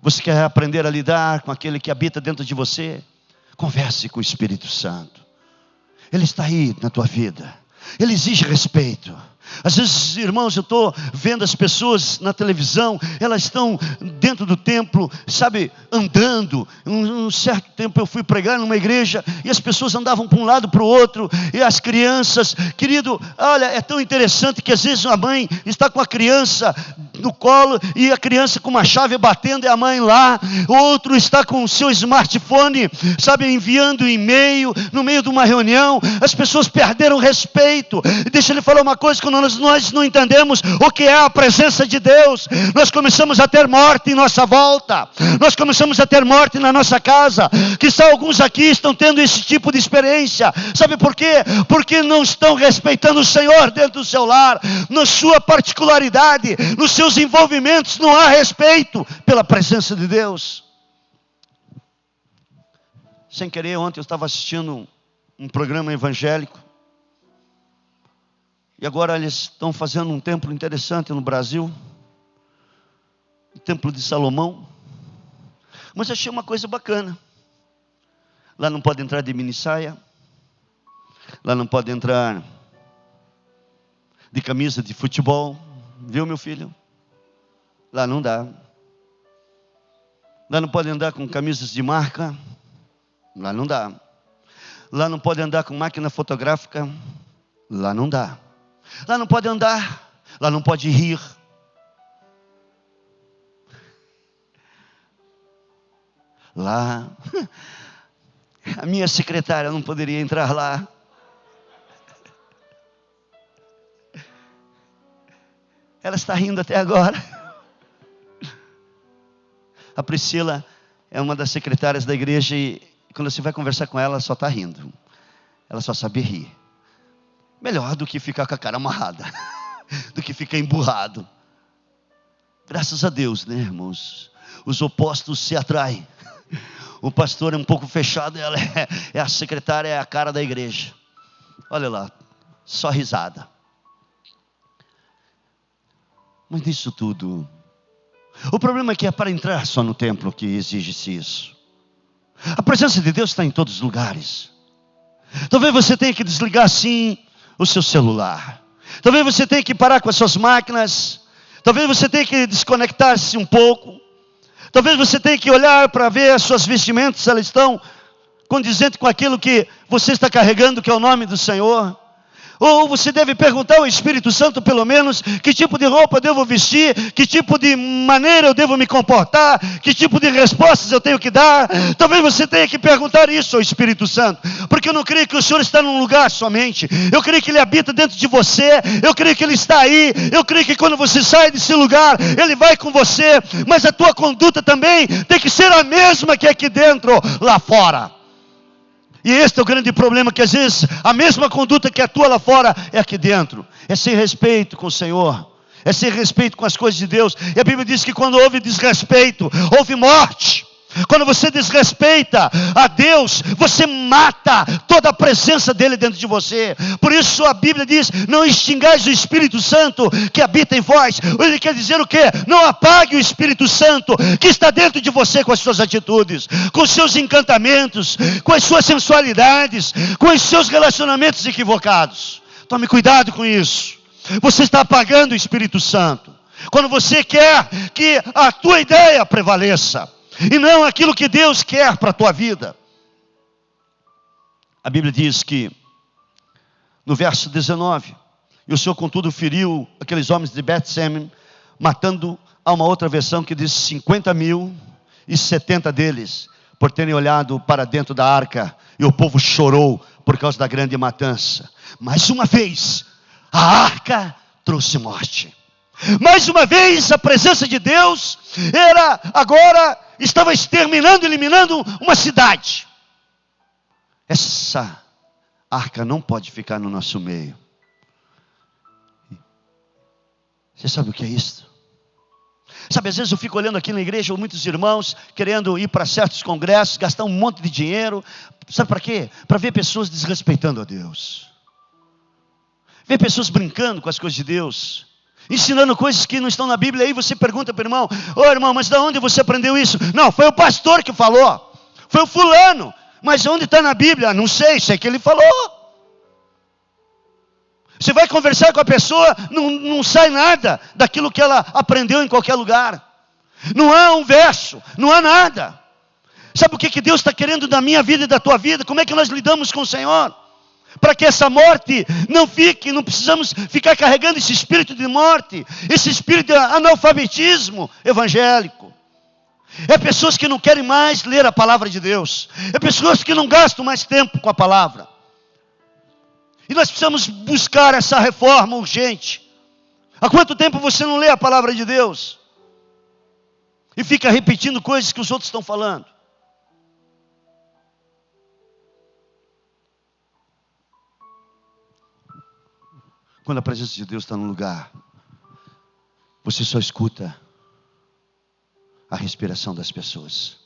Você quer aprender a lidar com aquele que habita dentro de você? Converse com o Espírito Santo. Ele está aí na tua vida. Ele exige respeito. Às vezes, irmãos, eu estou vendo as pessoas na televisão, elas estão dentro do templo, sabe, andando. Um certo tempo eu fui pregar numa igreja, e as pessoas andavam para um lado para o outro, e as crianças, querido, olha, é tão interessante que às vezes a mãe está com a criança no colo, e a criança com uma chave batendo, e a mãe lá, o outro está com o seu smartphone, sabe, enviando e-mail, no meio de uma reunião. As pessoas perderam respeito. E deixa eu lhe falar uma coisa, quando nós não entendemos o que é a presença de Deus, nós começamos a ter morte em nossa volta, nós começamos a ter morte na nossa casa. Quizá alguns aqui estão tendo esse tipo de experiência. Sabe por quê? Porque não estão respeitando o Senhor dentro do seu lar, na sua particularidade, nos seus envolvimentos, não há respeito pela presença de Deus. Sem querer, ontem eu estava assistindo um programa evangélico, e agora eles estão fazendo um templo interessante no Brasil, o Templo de Salomão. Mas achei uma coisa bacana. Lá não pode entrar de minissaia, lá não pode entrar de camisa de futebol, viu, meu filho? Lá não dá. Lá não pode andar com camisas de marca, lá não dá. Lá não pode andar com máquina fotográfica, lá não dá. Lá não pode andar, lá não pode rir. Lá, a minha secretária não poderia entrar lá. Ela está rindo até agora. A Priscila é uma das secretárias da igreja, e quando você vai conversar com ela, ela só está rindo. Ela só sabe rir. Melhor do que ficar com a cara amarrada, do que ficar emburrado. Graças a Deus, né, irmãos? Os opostos se atraem. O pastor é um pouco fechado, ela é a secretária, é a cara da igreja. Olha lá, só risada. Mas disso tudo, o problema é que é para entrar só no templo que exige-se isso. A presença de Deus está em todos os lugares. Talvez você tenha que desligar sim o seu celular. Talvez você tenha que parar com as suas máquinas. Talvez você tenha que desconectar-se um pouco. Talvez você tenha que olhar para ver as suas vestimentas, se elas estão condizentes com aquilo que você está carregando, que é o nome do Senhor. Ou você deve perguntar ao Espírito Santo, pelo menos, que tipo de roupa eu devo vestir, que tipo de maneira eu devo me comportar, que tipo de respostas eu tenho que dar. Talvez você tenha que perguntar isso ao Espírito Santo, porque eu não creio que o Senhor está num lugar somente. Eu creio que Ele habita dentro de você, eu creio que Ele está aí, eu creio que quando você sai desse lugar, Ele vai com você, mas a tua conduta também tem que ser a mesma que aqui dentro, lá fora. E este é o grande problema, que às vezes a mesma conduta que atua lá fora é aqui dentro. É sem respeito com o Senhor, é sem respeito com as coisas de Deus. E a Bíblia diz que quando houve desrespeito, houve morte. Quando você desrespeita a Deus, você mata toda a presença dEle dentro de você. Por isso a Bíblia diz: não extingais o Espírito Santo que habita em vós. Ele quer dizer o quê? Não apague o Espírito Santo que está dentro de você, com as suas atitudes, com os seus encantamentos, com as suas sensualidades, com os seus relacionamentos equivocados. Tome cuidado com isso. Você está apagando o Espírito Santo quando você quer que a tua ideia prevaleça e não aquilo que Deus quer para a tua vida. A Bíblia diz que, no verso 19, e o Senhor contudo feriu aqueles homens de Bet-Semen, matando Há uma outra versão que diz 50.000 e 70 deles, por terem olhado para dentro da arca, e o povo chorou por causa da grande matança. Mais uma vez, a arca trouxe morte. Mais uma vez, a presença de Deus estava exterminando, eliminando uma cidade. Essa arca não pode ficar no nosso meio. Você sabe o que é isso? Sabe, às vezes eu fico olhando aqui na igreja, muitos irmãos querendo ir para certos congressos, gastar um monte de dinheiro. Sabe para quê? Para ver pessoas desrespeitando a Deus. Ver pessoas brincando com as coisas de Deus. Ensinando coisas que não estão na Bíblia. Aí você pergunta para o irmão: ô irmão, mas de onde você aprendeu isso? Não, foi o pastor que falou. Foi o fulano. Mas onde está na Bíblia? Não sei que ele falou. Você vai conversar com a pessoa, não sai nada daquilo que ela aprendeu em qualquer lugar. Não há um verso, não há nada. Sabe o que Deus está querendo da minha vida e da tua vida? Como é que nós lidamos com o Senhor? Para que essa morte não fique, não precisamos ficar carregando esse espírito de morte, esse espírito de analfabetismo evangélico. É pessoas que não querem mais ler a palavra de Deus. É pessoas que não gastam mais tempo com a palavra. E nós precisamos buscar essa reforma urgente. Há quanto tempo você não lê a palavra de Deus? E fica repetindo coisas que os outros estão falando. Quando a presença de Deus está no lugar, você só escuta a respiração das pessoas.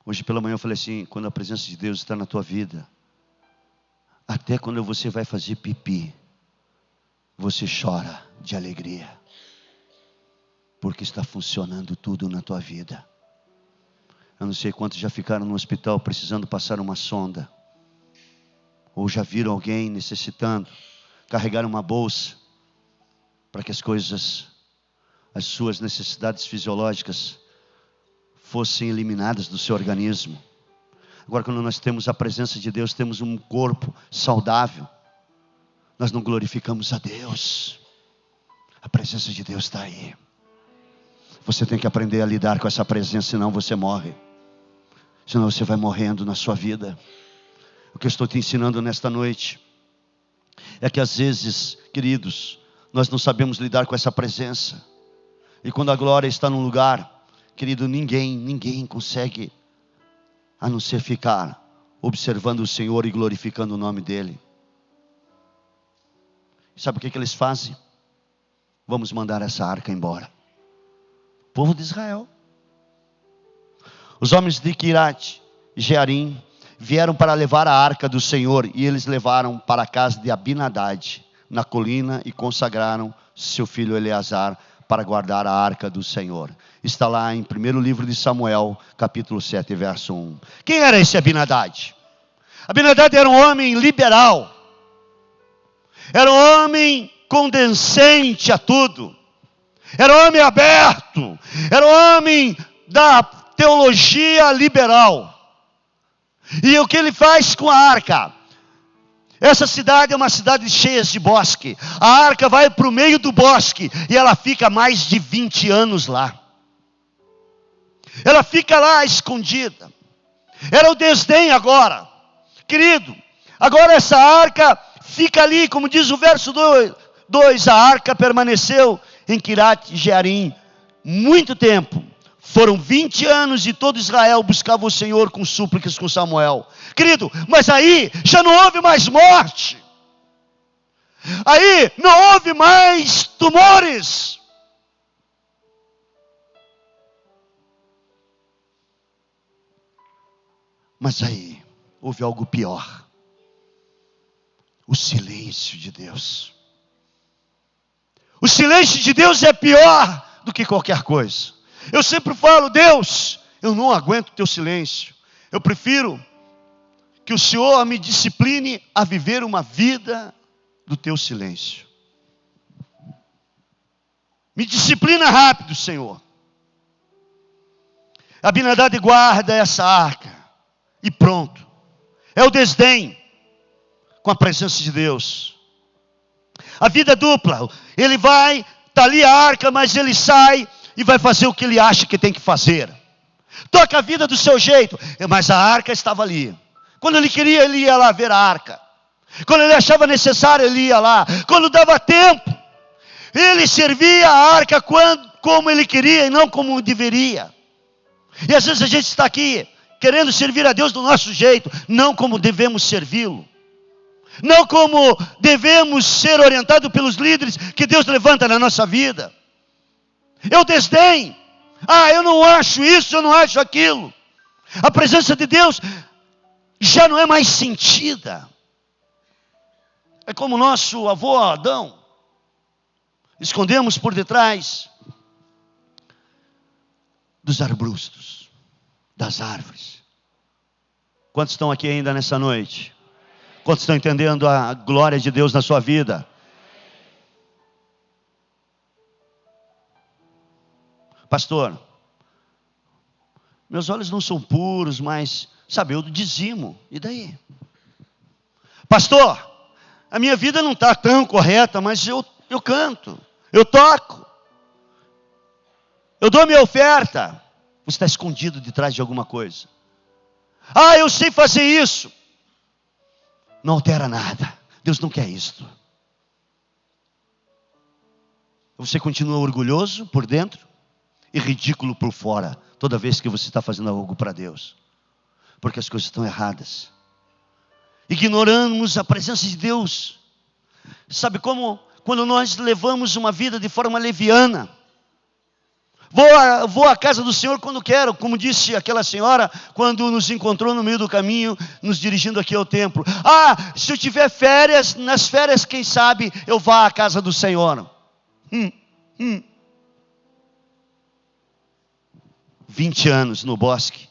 Hoje pela manhã eu falei assim: quando a presença de Deus está na tua vida, até quando você vai fazer pipi, você chora de alegria, porque está funcionando tudo na tua vida. Eu não sei quantos já ficaram no hospital precisando passar uma sonda, ou já viram alguém necessitando carregar uma bolsa, para que as suas necessidades fisiológicas fossem eliminadas do seu organismo. Agora, quando nós temos a presença de Deus, temos um corpo saudável, nós não glorificamos a Deus. A presença de Deus está aí. Você tem que aprender a lidar com essa presença, senão você morre. Senão você vai morrendo na sua vida. O que eu estou te ensinando nesta noite é que às vezes, queridos, nós não sabemos lidar com essa presença. E quando a glória está num lugar, querido, ninguém consegue, a não ser ficar observando o Senhor e glorificando o nome dEle. Sabe o que eles fazem? Vamos mandar essa arca embora. O povo de Israel. Os homens de Quirat Jearim vieram para levar a arca do Senhor, e eles levaram para a casa de Abinadad, na colina, e consagraram seu filho Eleazar para guardar a arca do Senhor. Está lá em 1º livro de Samuel, capítulo 7, verso 1. Quem era esse Abinadad? Abinadad era um homem liberal. Era um homem condescendente a tudo. Era um homem aberto. Era um homem da teologia liberal. E o que ele faz com a arca? Essa cidade é uma cidade cheia de bosque. A arca vai para o meio do bosque e ela fica mais de 20 anos lá. Ela fica lá escondida. Era o desdém agora. Querido, agora essa arca fica ali, como diz o verso 2, a arca permaneceu em Quirat Jearim muito tempo. Foram 20 anos e todo Israel buscava o Senhor com súplicas com Samuel. Querido, mas aí já não houve mais morte. Aí não houve mais tumores. Mas aí houve algo pior. O silêncio de Deus. O silêncio de Deus é pior do que qualquer coisa. Eu sempre falo: Deus, eu não aguento o teu silêncio. Eu prefiro que o Senhor me discipline a viver uma vida do teu silêncio. Me disciplina rápido, Senhor. Abinadad guarda essa arca. E pronto. É o desdém com a presença de Deus. A vida é dupla. Ele vai, está ali a arca, mas ele sai e vai fazer o que ele acha que tem que fazer. Toca a vida do seu jeito, mas a arca estava ali. Quando ele queria, ele ia lá ver a arca. Quando ele achava necessário, ele ia lá. Quando dava tempo, ele servia a arca como ele queria e não como deveria. E às vezes a gente está aqui querendo servir a Deus do nosso jeito, não como devemos servi-lo. Não como devemos ser orientados pelos líderes que Deus levanta na nossa vida. Eu desdenho. Eu não acho isso, eu não acho aquilo. A presença de Deus já não é mais sentida. É como nosso avô Adão. Escondemos por detrás dos arbustos, das árvores. Quantos estão aqui ainda nessa noite? Quantos estão entendendo a glória de Deus na sua vida? Pastor, meus olhos não são puros, mas, sabe, eu dizimo. E daí? Pastor, a minha vida não está tão correta, mas eu canto, eu toco, eu dou minha oferta. Você está escondido de trás de alguma coisa. Eu sei fazer isso. Não altera nada. Deus não quer isto. Você continua orgulhoso por dentro e ridículo por fora, toda vez que você está fazendo algo para Deus. Porque as coisas estão erradas. Ignoramos a presença de Deus. Sabe como? Quando nós levamos uma vida de forma leviana. Vou à casa do Senhor quando quero, como disse aquela senhora, quando nos encontrou no meio do caminho, nos dirigindo aqui ao templo. Se eu tiver férias, nas férias, quem sabe, eu vá à casa do Senhor. 20 anos no bosque.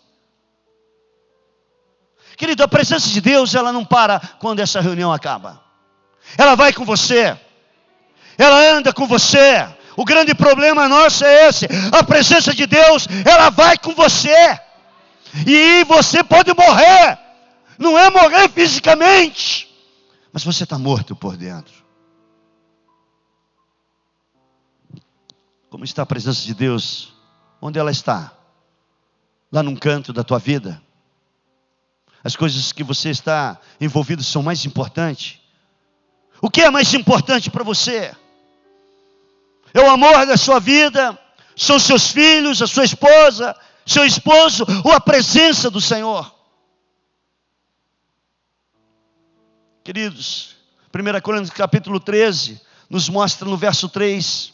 Querido, a presença de Deus, ela não para quando essa reunião acaba. Ela vai com você. Ela anda com você. O grande problema nosso é esse. A presença de Deus, ela vai com você. E você pode morrer. Não é morrer fisicamente, mas você está morto por dentro. Como está a presença de Deus? Onde ela está? Lá num canto da tua vida? As coisas que você está envolvido são mais importantes? O que é mais importante para você? É o amor da sua vida? São seus filhos, a sua esposa, seu esposo, ou a presença do Senhor? Queridos, 1 Coríntios capítulo 13, nos mostra no verso 3,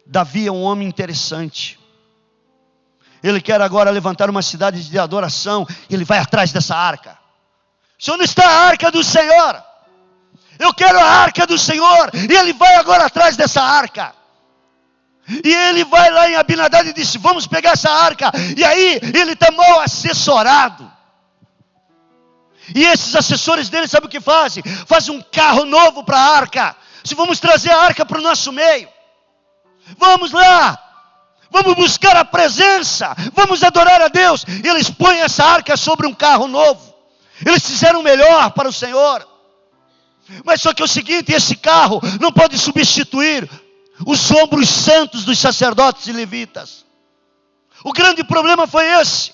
Davi é um homem interessante. Ele quer agora levantar uma cidade de adoração, e ele vai atrás dessa arca. Onde está a arca do Senhor? Eu quero a arca do Senhor. E ele vai agora atrás dessa arca. E ele vai lá em Abinadab e disse: vamos pegar essa arca. E aí ele está mal assessorado. E esses assessores dele, sabe o que fazem? Fazem um carro novo para a arca. Se vamos trazer a arca para o nosso meio. Vamos lá. Vamos buscar a presença. Vamos adorar a Deus. E eles põem essa arca sobre um carro novo. Eles fizeram o melhor para o Senhor. Mas só que é o seguinte, esse carro não pode substituir os ombros santos dos sacerdotes e levitas. O grande problema foi esse.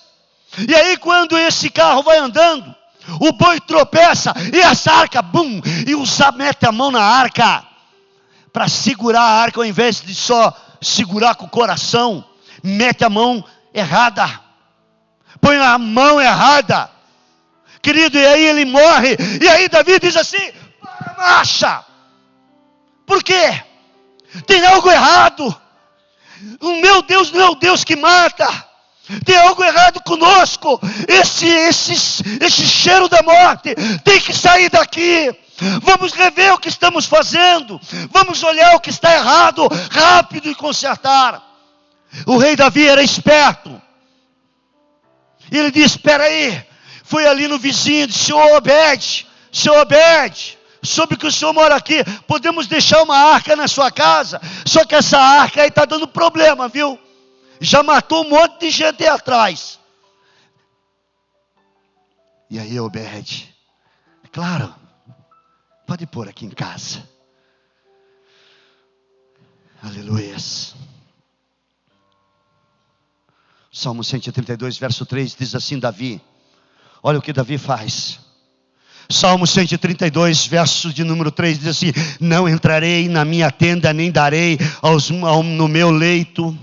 E aí quando esse carro vai andando, o boi tropeça e essa arca, bum, e o Zá mete a mão na arca para segurar a arca, ao invés de só segurar com o coração, mete a mão errada, põe a mão errada, querido, e aí ele morre. E aí Davi diz assim: marcha. Por quê? Tem algo errado. O meu Deus não é o Deus que mata. Tem algo errado conosco. Esse cheiro da morte tem que sair daqui. Vamos rever o que estamos fazendo. Vamos olhar o que está errado rápido e consertar. O rei Davi era esperto. Ele disse: espera aí. Foi ali no vizinho, disse: Senhor Obed, soube que o senhor mora aqui, podemos deixar uma arca na sua casa? Só que essa arca aí está dando problema, viu? Já matou um monte de gente aí atrás. E aí Obed, claro, Pode pôr aqui em casa. Aleluias. Salmo 132, verso 3 diz assim, Davi. Olha o que Davi faz. Salmo 132, verso de número 3 diz assim: não entrarei na minha tenda, nem darei no meu leito.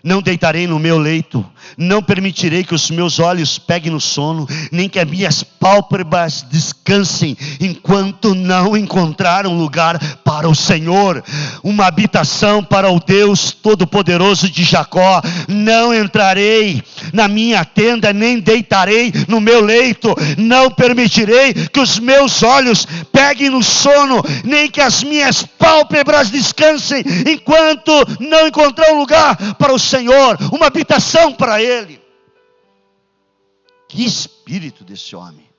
Não deitarei no meu leito, não permitirei que os meus olhos peguem no sono, nem que as minhas pálpebras descansem, enquanto não encontrar um lugar para o Senhor, uma habitação para o Deus Todo-Poderoso de Jacó. Não entrarei na minha tenda, nem deitarei no meu leito, não permitirei que os meus olhos peguem no sono, nem que as minhas pálpebras descansem, enquanto não encontrar um lugar para o Senhor, uma habitação para Ele. Que espírito desse homem.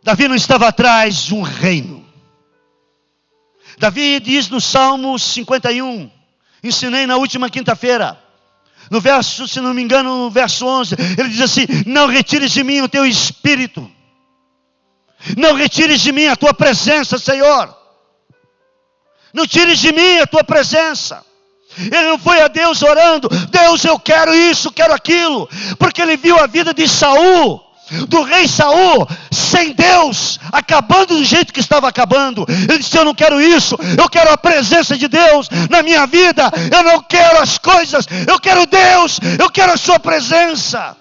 Davi não estava atrás de um reino. Davi diz no Salmo 51, ensinei na última quinta-feira, no verso, se não me engano, no verso 11, ele diz assim: não retires de mim o teu espírito, não retires de mim a tua presença, Senhor. Não tires de mim a tua presença. Ele não foi a Deus orando: Deus, eu quero isso, quero aquilo, porque ele viu a vida de Saul, do rei Saul, sem Deus, acabando do jeito que estava acabando. Ele disse: eu não quero isso, eu quero a presença de Deus na minha vida. Eu não quero as coisas, eu quero Deus, eu quero a sua presença.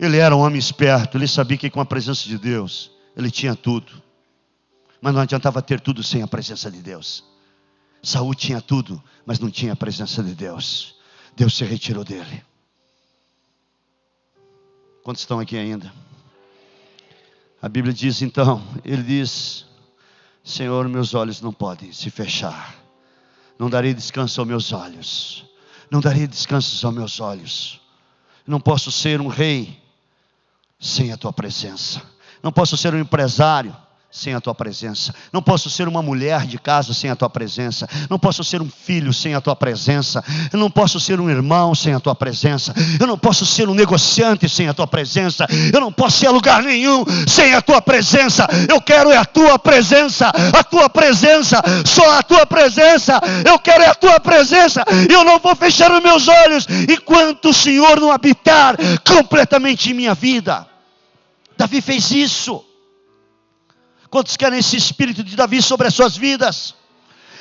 Ele era um homem esperto, ele sabia que com a presença de Deus ele tinha tudo. Mas não adiantava ter tudo sem a presença de Deus. Saul tinha tudo, mas não tinha a presença de Deus. Deus se retirou dele. Quantos estão aqui ainda? A Bíblia diz então, ele diz: Senhor, meus olhos não podem se fechar. Não darei descanso aos meus olhos. Não darei descanso aos meus olhos. Não posso ser um rei sem a tua presença. Não posso ser um empresário sem a tua presença. Não posso ser uma mulher de casa sem a tua presença. Não posso ser um filho sem a tua presença. Eu não posso ser um irmão sem a tua presença. Eu não posso ser um negociante sem a tua presença. Eu não posso ir a lugar nenhum sem a tua presença. Eu quero é a tua presença. A tua presença. Só a tua presença. Eu quero é a tua presença. Eu não vou fechar os meus olhos enquanto o Senhor não habitar completamente em minha vida. Davi fez isso. Quantos querem esse espírito de Davi sobre as suas vidas?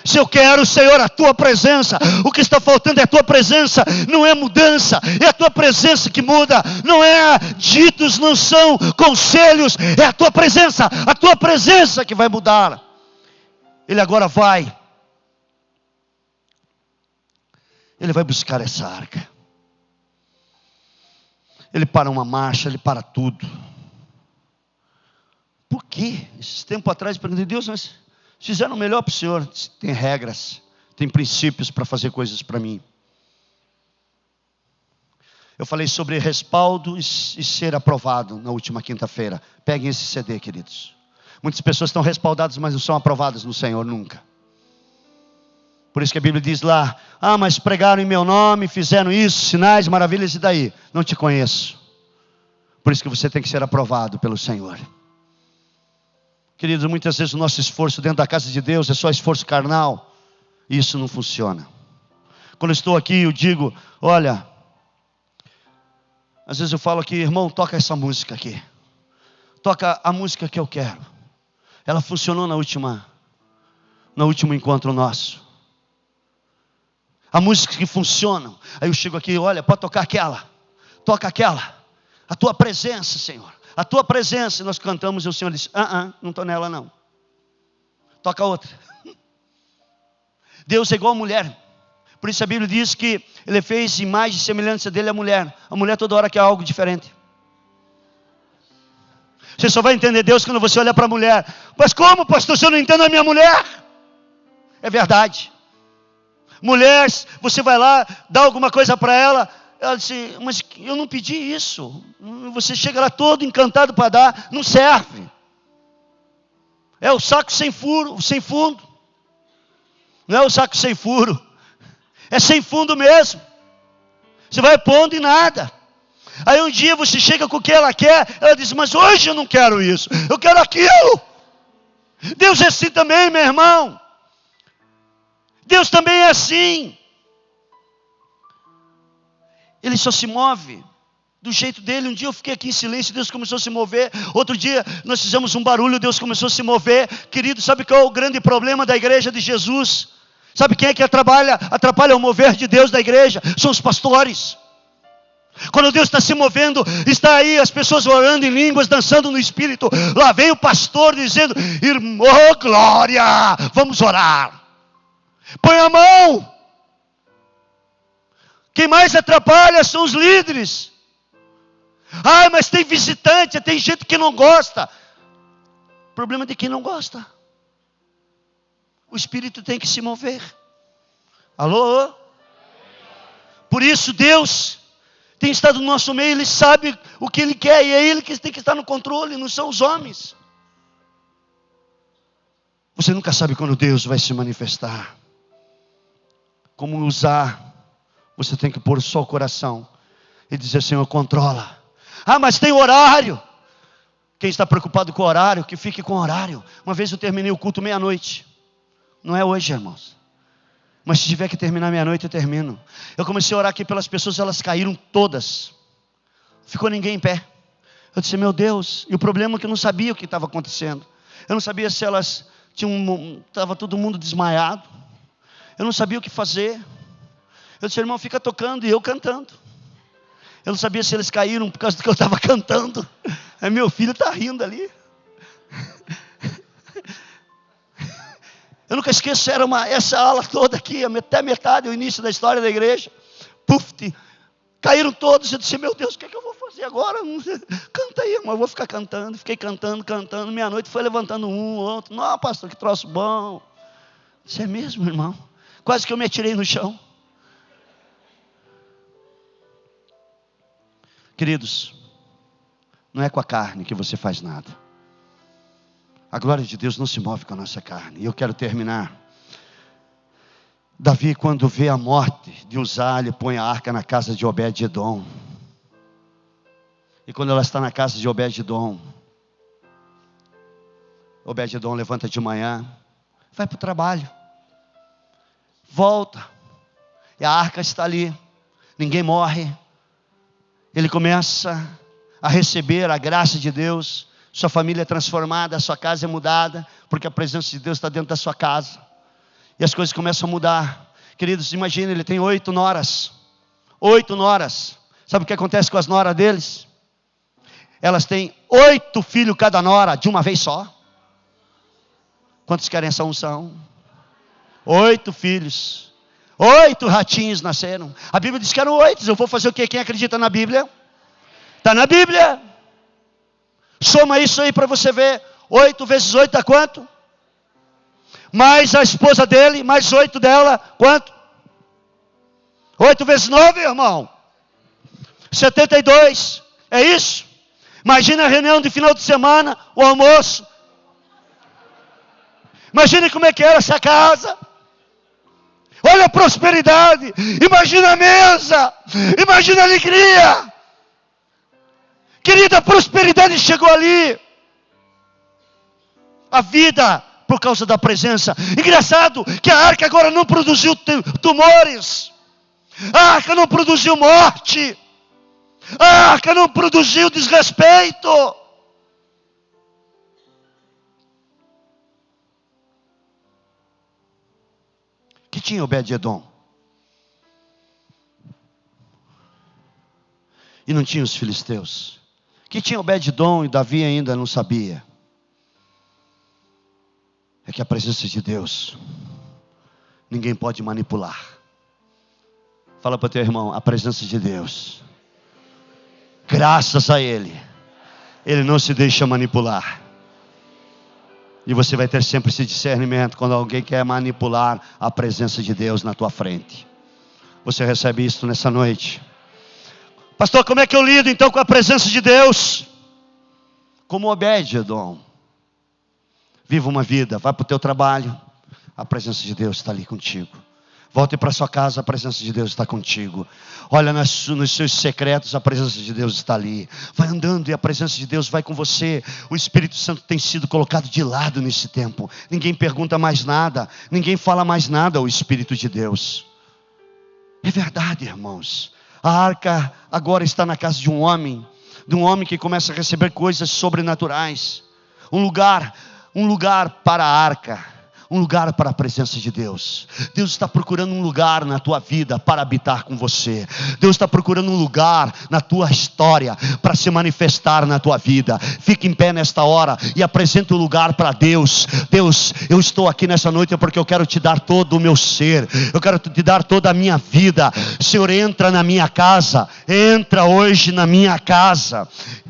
Se eu quero, Senhor, a tua presença, o que está faltando é a tua presença, não é mudança, é a tua presença que muda, não é ditos, não são conselhos, é a tua presença que vai mudar. Ele agora vai buscar essa arca. Ele para uma marcha, ele para tudo. Por quê? Esses tempos atrás eu perguntei: Deus, mas fizeram melhor para o Senhor. Tem regras, tem princípios para fazer coisas para mim. Eu falei sobre respaldo e ser aprovado na última quinta-feira. Peguem esse CD, queridos. Muitas pessoas estão respaldadas, mas não são aprovadas no Senhor nunca. Por isso que a Bíblia diz lá: mas pregaram em meu nome, fizeram isso, sinais, maravilhas, e daí? Não te conheço. Por isso que você tem que ser aprovado pelo Senhor. Queridos, muitas vezes o nosso esforço dentro da casa de Deus é só esforço carnal. E isso não funciona. Quando eu estou aqui, eu digo: olha, às vezes eu falo aqui: irmão, toca essa música aqui. Toca a música que eu quero. Ela funcionou no último encontro nosso. A música que funciona. Aí eu chego aqui: olha, pode tocar aquela. Toca aquela. A tua presença, Senhor. A tua presença. E nós cantamos e o Senhor disse: não estou nela não. Toca outra. Deus é igual a mulher. Por isso a Bíblia diz que Ele fez imagem e semelhança dele a mulher. A mulher toda hora quer algo diferente. Você só vai entender Deus quando você olhar para a mulher. Mas como, pastor, se eu não entendo a minha mulher? É verdade. Mulher, você vai lá, dá alguma coisa para ela. Ela disse: mas eu não pedi isso. Você chega lá todo encantado para dar. Não serve. É o saco sem furo, sem fundo. Não é o saco sem furo. É sem fundo mesmo. Você vai pondo e nada. Aí um dia você chega com o que ela quer, ela diz, mas hoje eu não quero isso, eu quero aquilo. Deus é assim também, meu irmão. Deus também é assim. Ele só se move do jeito dele. Um dia eu fiquei aqui em silêncio, Deus começou a se mover. Outro dia nós fizemos um barulho, Deus começou a se mover. Querido, sabe qual é o grande problema da igreja de Jesus? Sabe quem é que atrapalha o mover de Deus da igreja? São os pastores. Quando Deus está se movendo, está aí as pessoas orando em línguas, dançando no Espírito. Lá vem o pastor dizendo, irmão, oh, glória, vamos orar. Põe a mão. Quem mais atrapalha são os líderes. Ai, mas tem visitante, tem gente que não gosta. O problema é de quem não gosta. O Espírito tem que se mover. Alô? Por isso Deus tem estado no nosso meio, Ele sabe o que Ele quer, e é Ele que tem que estar no controle, não são os homens. Você nunca sabe quando Deus vai se manifestar. Como usar, você tem que pôr só o coração e dizer, Senhor, controla. Ah, mas tem horário. Quem está preocupado com o horário, que fique com o horário. Uma vez eu terminei o culto meia-noite. Não é hoje, irmãos. Mas se tiver que terminar meia-noite, eu termino. Eu comecei a orar aqui pelas pessoas, elas caíram todas. Ficou ninguém em pé. Eu disse, meu Deus. E o problema é que eu não sabia o que estava acontecendo. Eu não sabia se elas estava todo mundo desmaiado. Eu não sabia o que fazer. Eu disse, irmão, fica tocando e eu cantando. Eu não sabia se eles caíram por causa do que eu estava cantando. Aí meu filho está rindo ali. Eu nunca esqueço, era essa ala toda aqui, até metade, o início da história da igreja. Puf, caíram todos. Eu disse, meu Deus, o que é que eu vou fazer agora? Canta aí, irmão, eu vou ficar cantando. Fiquei cantando. Meia-noite foi levantando um, outro. Não, pastor, que troço bom. Isso é mesmo, irmão? Quase que eu me atirei no chão. Queridos, não é com a carne que você faz nada. A glória de Deus não se move com a nossa carne. E eu quero terminar. Davi, quando vê a morte de Uzá, ele põe a arca na casa de Obed-edom. E quando ela está na casa de Obed-edom, Obed-edom levanta de manhã, vai para o trabalho, volta, e a arca está ali, ninguém morre. Ele começa a receber a graça de Deus, sua família é transformada, a sua casa é mudada, porque a presença de Deus está dentro da sua casa, e as coisas começam a mudar. Queridos, imagine, ele tem 8 noras, 8 noras, sabe o que acontece com as noras deles? Elas têm 8 filhos cada nora, de uma vez só. Quantos querem essa unção? 8 filhos, 8 ratinhos nasceram. A Bíblia diz que eram 8. Eu vou fazer o quê? Quem acredita na Bíblia? Está na Bíblia. Soma isso aí para você ver. 8 vezes 8 dá quanto? Mais a esposa dele, mais 8 dela, quanto? 8 vezes 9, irmão? 72. É isso? Imagina a reunião de final de semana, o almoço. Imagine como é que era essa casa. Olha a prosperidade, imagina a mesa, imagina a alegria. Querida, a prosperidade chegou ali. A vida, por causa da presença. Engraçado que a arca agora não produziu tumores. A arca não produziu morte. A arca não produziu desrespeito. Que tinha Obed-edom? E não tinha os filisteus. Que tinha Obed-edom e Davi ainda não sabia. É que a presença de Deus ninguém pode manipular. Fala para o teu irmão, a presença de Deus, graças a Ele, Ele não se deixa manipular. E você vai ter sempre esse discernimento quando alguém quer manipular a presença de Deus na tua frente. Você recebe isso nessa noite. Pastor, como é que eu lido então com a presença de Deus? Como Obed-edom. Viva uma vida, vai para o teu trabalho, a presença de Deus está ali contigo. Volte para sua casa, a presença de Deus está contigo. Olha nos seus secretos, a presença de Deus está ali. Vai andando e a presença de Deus vai com você. O Espírito Santo tem sido colocado de lado nesse tempo. Ninguém pergunta mais nada, ninguém fala mais nada ao Espírito de Deus. É verdade, irmãos. A arca agora está na casa de um homem que começa a receber coisas sobrenaturais. Um lugar para a arca. Um lugar para a presença de Deus. Deus está procurando um lugar na tua vida para habitar com você. Deus está procurando um lugar na tua história para se manifestar na tua vida. Fique em pé nesta hora e apresente o lugar para Deus. Deus, eu estou aqui nessa noite porque eu quero te dar todo o meu ser. Eu quero te dar toda a minha vida. Senhor, entra na minha casa. Entra hoje na minha casa.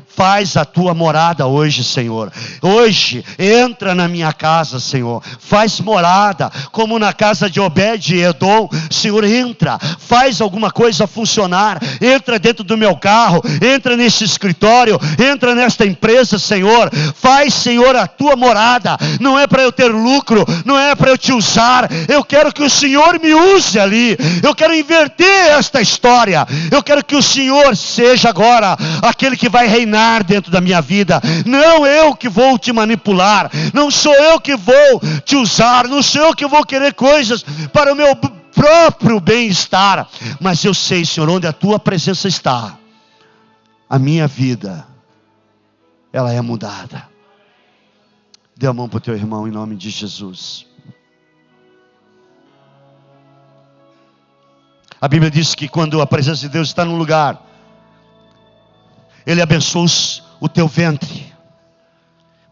Faz a tua morada hoje, Senhor. Hoje, entra na minha casa, Senhor. Faz morada, como na casa de Obed e Edom. Senhor, entra. Faz alguma coisa funcionar. Entra dentro do meu carro. Entra nesse escritório. Entra nesta empresa, Senhor. Faz, Senhor, a tua morada. Não é para eu ter lucro. Não é para eu te usar. Eu quero que o Senhor me use ali. Eu quero inverter esta história. Eu quero que o Senhor seja agora aquele que vai reinar dentro da minha vida. Não eu que vou te manipular, não sou eu que vou te usar, não sou eu que vou querer coisas para o meu próprio bem-estar, mas eu sei, Senhor, onde a tua presença está, a minha vida ela é mudada. Dê a mão para o teu irmão em nome de Jesus. A Bíblia diz que quando a presença de Deus está num lugar, Ele abençoa o teu ventre,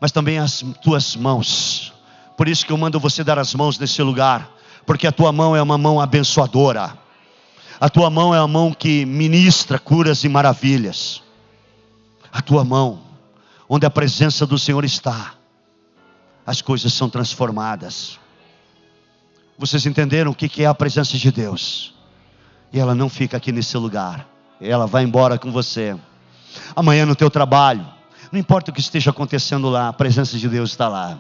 mas também as tuas mãos. Por isso que eu mando você dar as mãos nesse lugar, porque a tua mão é uma mão abençoadora. A tua mão é uma mão que ministra curas e maravilhas. A tua mão, onde a presença do Senhor está, as coisas são transformadas. Vocês entenderam o que é a presença de Deus? E ela não fica aqui nesse lugar, ela vai embora com você. Amanhã no teu trabalho, não importa o que esteja acontecendo lá, a presença de Deus está lá.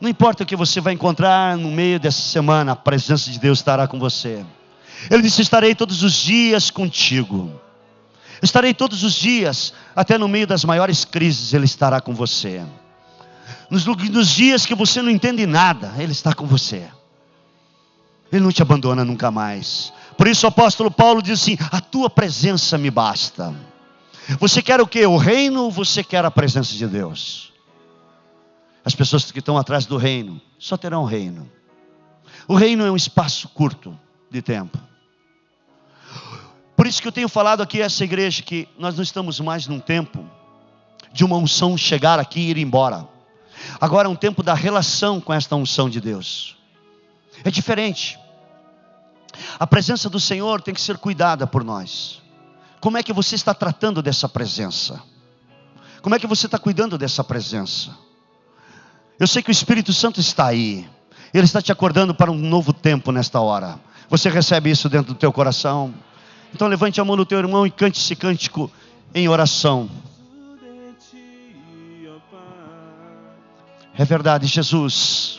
Não importa o que você vai encontrar no meio dessa semana, a presença de Deus estará com você. Ele disse: estarei todos os dias contigo. Estarei todos os dias, até no meio das maiores crises, Ele estará com você. Nos dias que você não entende nada, Ele está com você. Ele não te abandona nunca mais. Por isso o apóstolo Paulo diz assim: a tua presença me basta. Você quer o quê? O reino ou você quer a presença de Deus? As pessoas que estão atrás do reino só terão o reino. O reino é um espaço curto de tempo. Por isso que eu tenho falado aqui a essa igreja que nós não estamos mais num tempo de uma unção chegar aqui e ir embora. Agora é um tempo da relação com esta unção de Deus. É diferente. A presença do Senhor tem que ser cuidada por nós. Como é que você está tratando dessa presença? Como é que você está cuidando dessa presença? Eu sei que o Espírito Santo está aí. Ele está te acordando para um novo tempo nesta hora. Você recebe isso dentro do teu coração? Então levante a mão do teu irmão e cante esse cântico em oração. É verdade, Jesus.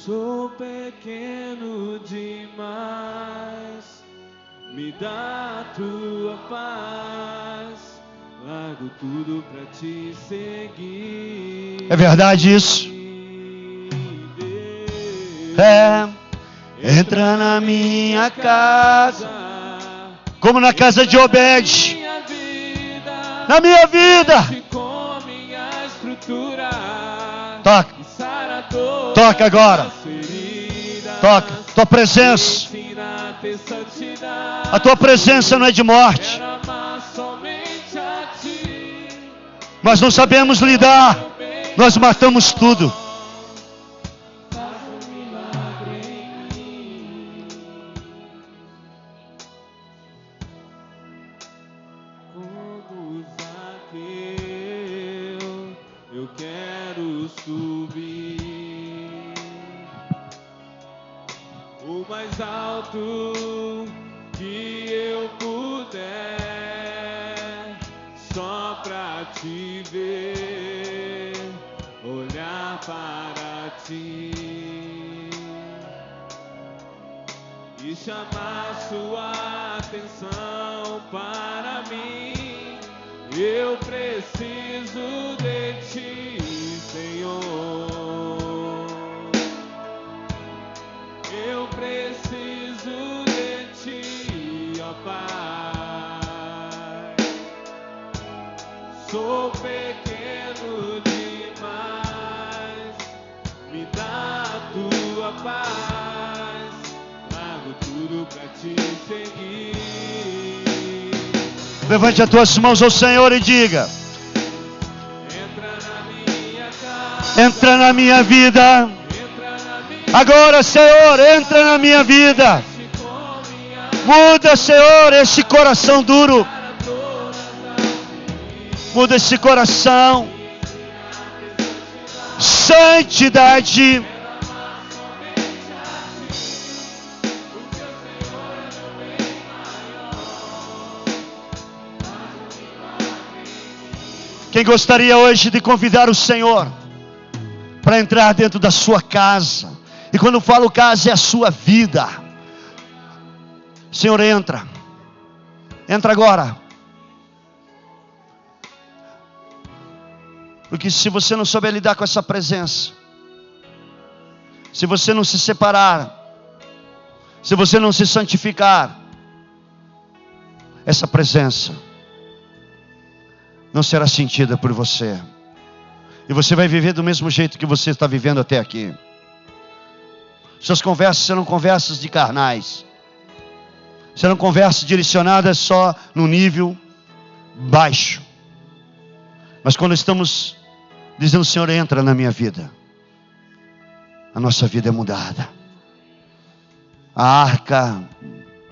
Sou pequeno demais, me dá a tua paz, largo tudo pra te seguir. É verdade isso. Entra na minha casa, como na casa de Obed, na minha vida. Com a minha estrutura, Toca. Toca agora. Toca. Tua presença. A tua presença não é de morte. Nós não sabemos lidar. Nós matamos tudo. Eu quero subir o mais alto que eu puder, só pra te ver, olhar para ti. chamar sua atenção para mim. Eu preciso de ti, Senhor. Eu preciso de ti, ó Pai. Sou pequeno demais, me dá a tua paz. Largo tudo pra te seguir. Levante as tuas mãos ao Senhor e diga: Entra na minha casa, entra na minha vida. entra na minha Agora, Senhor, entra na minha vida. Muda, Senhor, esse coração duro. Muda esse coração. Santidade. Quem gostaria hoje de convidar o Senhor para entrar dentro da sua casa? E quando falo casa, é a sua vida. Senhor, entra. Entra agora. Porque se você não souber lidar com essa presença, se você não se separar, se você não se santificar, essa presença não será sentida por você. E você vai viver do mesmo jeito que você está vivendo até aqui. Suas conversas serão conversas de carnais. Serão conversas direcionadas só no nível baixo. Mas quando estamos dizendo: Senhor, entra na minha vida, a nossa vida é mudada. A arca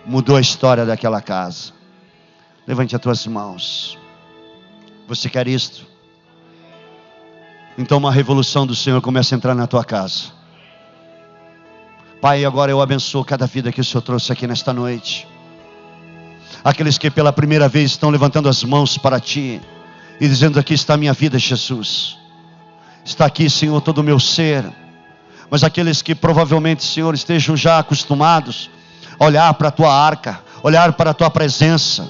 mudou a história daquela casa. Levante as tuas mãos. Você quer isto? Então uma revolução do Senhor começa a entrar na tua casa. Pai, agora eu abençoo cada vida que o Senhor trouxe aqui nesta noite. Aqueles que pela primeira vez estão levantando as mãos para Ti e dizendo: aqui está a minha vida, Jesus. Está aqui, Senhor, todo o meu ser. Mas aqueles que provavelmente, Senhor, estejam já acostumados a olhar para a Tua arca, olhar para a Tua presença,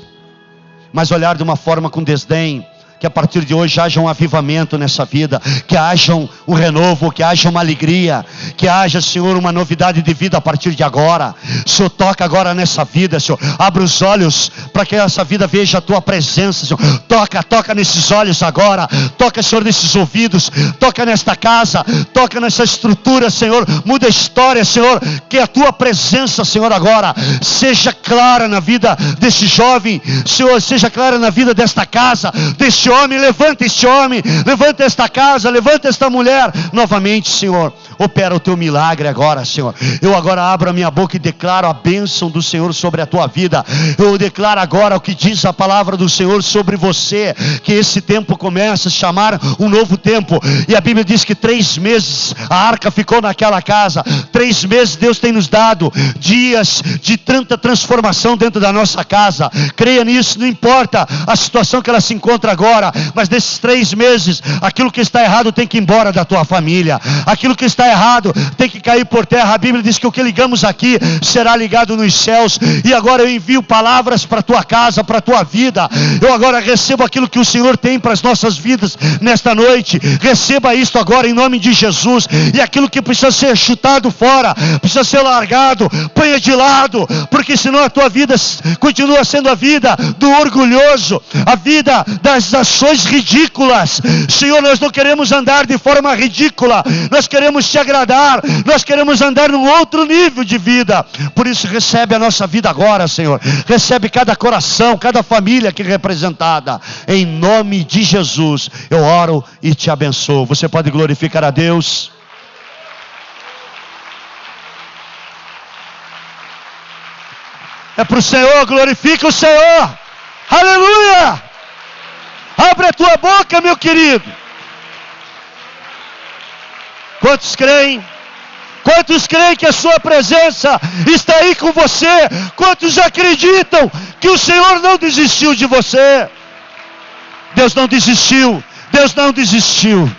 mas olhar de uma forma com desdém. Que a partir de hoje haja um avivamento nessa vida, que haja um renovo, que haja uma alegria, que haja, Senhor, uma novidade de vida a partir de agora. Senhor, toca agora nessa vida, Senhor. Abre os olhos para que essa vida veja a Tua presença, Senhor. Toca nesses olhos agora. Toca, Senhor, nesses ouvidos. Toca nesta casa. Toca nessa estrutura, Senhor. Muda a história, Senhor. Que a Tua presença, Senhor, agora seja clara na vida desse jovem, Senhor. Seja clara na vida desta casa, deste homem. Levanta este homem, levanta esta casa, levanta esta mulher novamente, Senhor. Opera o Teu milagre agora, Senhor. Eu agora abro a minha boca e declaro a bênção do Senhor sobre a tua vida. Eu declaro agora o que diz a palavra do Senhor sobre você, que esse tempo começa a chamar um novo tempo. E a Bíblia diz que 3 meses a arca ficou naquela casa. 3 meses Deus tem nos dado dias de tanta transformação dentro da nossa casa. Creia nisso, não importa a situação que ela se encontra agora, mas nesses 3 meses aquilo que está errado tem que ir embora da tua família. Aquilo que está errado tem que cair por terra. A Bíblia diz que o que ligamos aqui será ligado nos céus. E agora eu envio palavras para a tua casa, para a tua vida. Eu agora recebo aquilo que o Senhor tem para as nossas vidas nesta noite. Receba isto agora em nome de Jesus. E aquilo que precisa ser chutado fora, precisa ser largado, ponha de lado, porque senão a tua vida continua sendo a vida do orgulhoso, a vida das ações ridículas. Senhor, nós não queremos andar de forma ridícula, nós queremos te agradar, nós queremos andar num outro nível de vida. Por isso recebe a nossa vida agora, Senhor. Recebe cada coração, cada família aqui representada. Em nome de Jesus eu oro e te abençoo. Você pode glorificar a Deus. É para o Senhor, glorifica o Senhor. Aleluia! Abre a tua boca, meu querido. Quantos creem? Quantos creem que a sua presença está aí com você? Quantos acreditam que o Senhor não desistiu de você? Deus não desistiu. Deus não desistiu.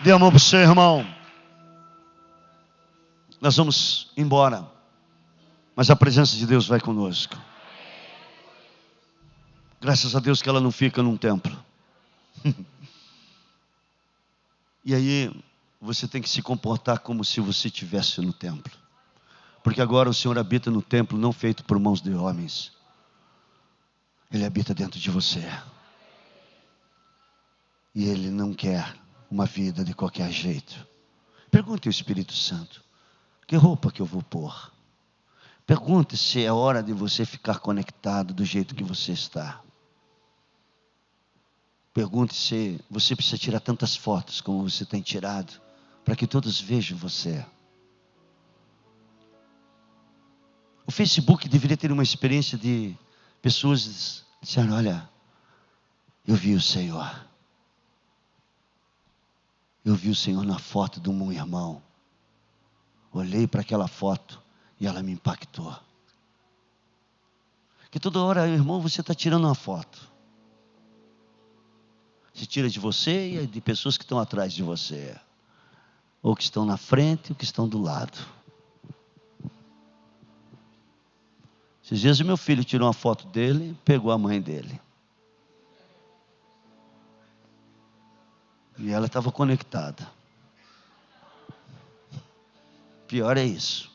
Dê a mão para o seu irmão. Nós vamos embora. Mas a presença de Deus vai conosco. Graças a Deus que ela não fica num templo. E aí você tem que se comportar como se você estivesse no templo. Porque agora o Senhor habita no templo não feito por mãos de homens. Ele habita dentro de você. E Ele não quer uma vida de qualquer jeito. Pergunte ao Espírito Santo: que roupa que eu vou pôr? Pergunte se é hora de você ficar conectado do jeito que você está. Pergunte se você precisa tirar tantas fotos como você tem tirado, para que todos vejam você. O Facebook deveria ter uma experiência de pessoas dizendo: olha, eu vi o Senhor. Eu vi o Senhor na foto de um irmão. Olhei para aquela foto e ela me impactou. Que toda hora, irmão, você está tirando uma foto. Se tira de você e de pessoas que estão atrás de você. Ou que estão na frente ou que estão do lado. Esses dias o meu filho tirou uma foto dele, pegou a mãe dele. E ela estava conectada. Pior é isso.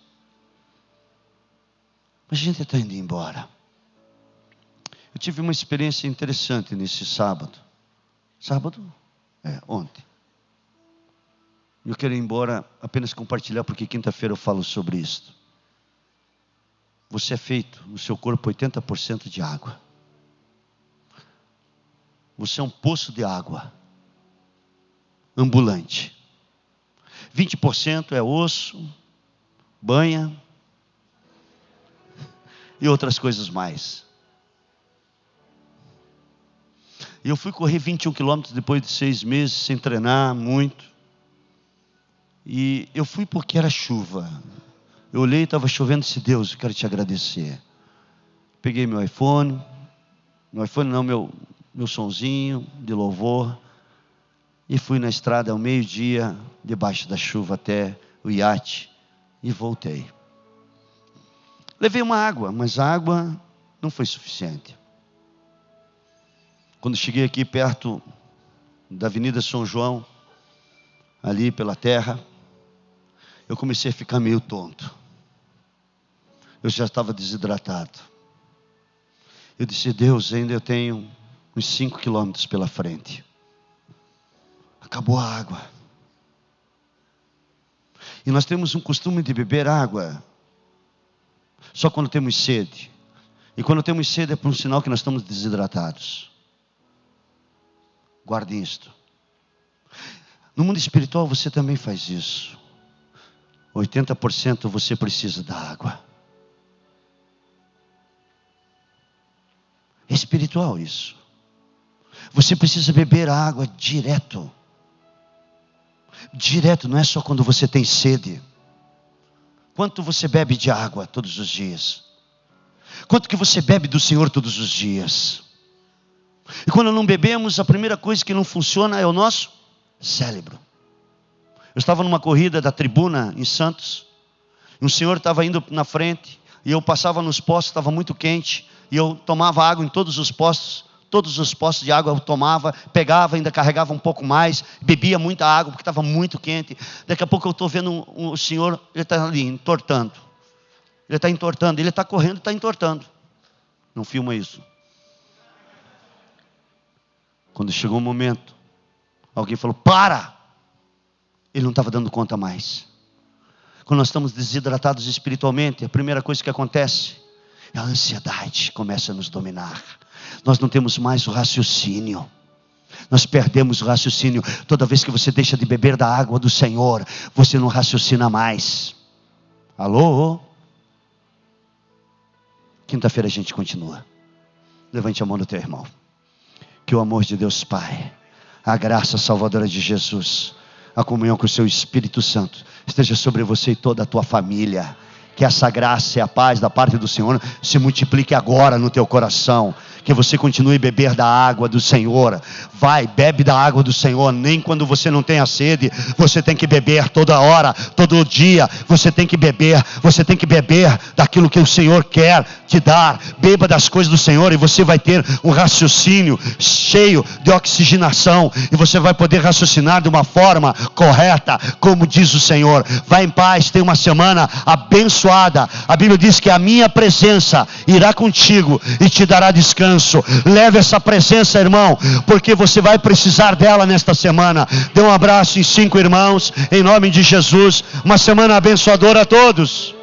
Mas a gente está indo embora. Eu tive uma experiência interessante nesse sábado. Sábado? Ontem. Eu quero ir embora apenas compartilhar, porque quinta-feira eu falo sobre isso. Você é feito, no seu corpo, 80% de água. Você é um poço de água ambulante. 20% é osso, banha e outras coisas mais. E eu fui correr 21 quilômetros depois de 6 meses, sem treinar muito. E eu fui porque era chuva. Eu olhei e estava chovendo, disse: Deus, eu quero te agradecer. Peguei meu iPhone meu sonzinho de louvor, e fui na estrada ao meio-dia, debaixo da chuva até o iate, e voltei. Levei uma água, mas a água não foi suficiente. Quando cheguei aqui perto da Avenida São João, ali pela terra, eu comecei a ficar meio tonto. Eu já estava desidratado. Eu disse: Deus, ainda eu tenho uns 5 quilômetros pela frente. Acabou a água. E nós temos um costume de beber água só quando temos sede. E quando temos sede é por um sinal que nós estamos desidratados. Guarde isto. No mundo espiritual você também faz isso. 80% você precisa da água. É espiritual isso. Você precisa beber a água direto. Direto, não é só quando você tem sede. Quanto você bebe de água todos os dias? Quanto que você bebe do Senhor todos os dias? E quando não bebemos, a primeira coisa que não funciona é o nosso cérebro. Eu estava numa corrida da Tribuna em Santos. E um senhor estava indo na frente. E eu passava nos postos, estava muito quente. E eu tomava água em todos os postos. Todos os postos de água eu tomava, pegava, ainda carregava um pouco mais, bebia muita água porque estava muito quente. Daqui a pouco eu estou vendo o senhor, ele está ali entortando. Ele está entortando, ele está correndo e está entortando. Não filma isso. Quando chegou um momento, alguém falou: para! Ele não estava dando conta mais. Quando nós estamos desidratados espiritualmente, a primeira coisa que acontece é a ansiedade começa a nos dominar. Nós não temos mais o raciocínio. Nós perdemos o raciocínio. Toda vez que você deixa de beber da água do Senhor, você não raciocina mais. Alô? Quinta-feira a gente continua. Levante a mão do teu irmão. Que o amor de Deus Pai, a graça salvadora de Jesus, a comunhão com o seu Espírito Santo esteja sobre você e toda a tua família. Que essa graça e a paz da parte do Senhor se multiplique agora no teu coração. que você continue a beber da água do Senhor. Vai, bebe da água do Senhor. Nem quando você não tem a sede, você tem que beber toda hora, todo dia. Você tem que beber daquilo que o Senhor quer te dar. Beba das coisas do Senhor e você vai ter um raciocínio cheio de oxigenação. E você vai poder raciocinar de uma forma correta, como diz o Senhor. Vai em paz, tenha uma semana abençoada. A Bíblia diz que a minha presença irá contigo e te dará descanso. Leve essa presença, irmão, porque você vai precisar dela nesta semana. Dê um abraço em 5 irmãos, em nome de Jesus. Uma semana abençoadora a todos.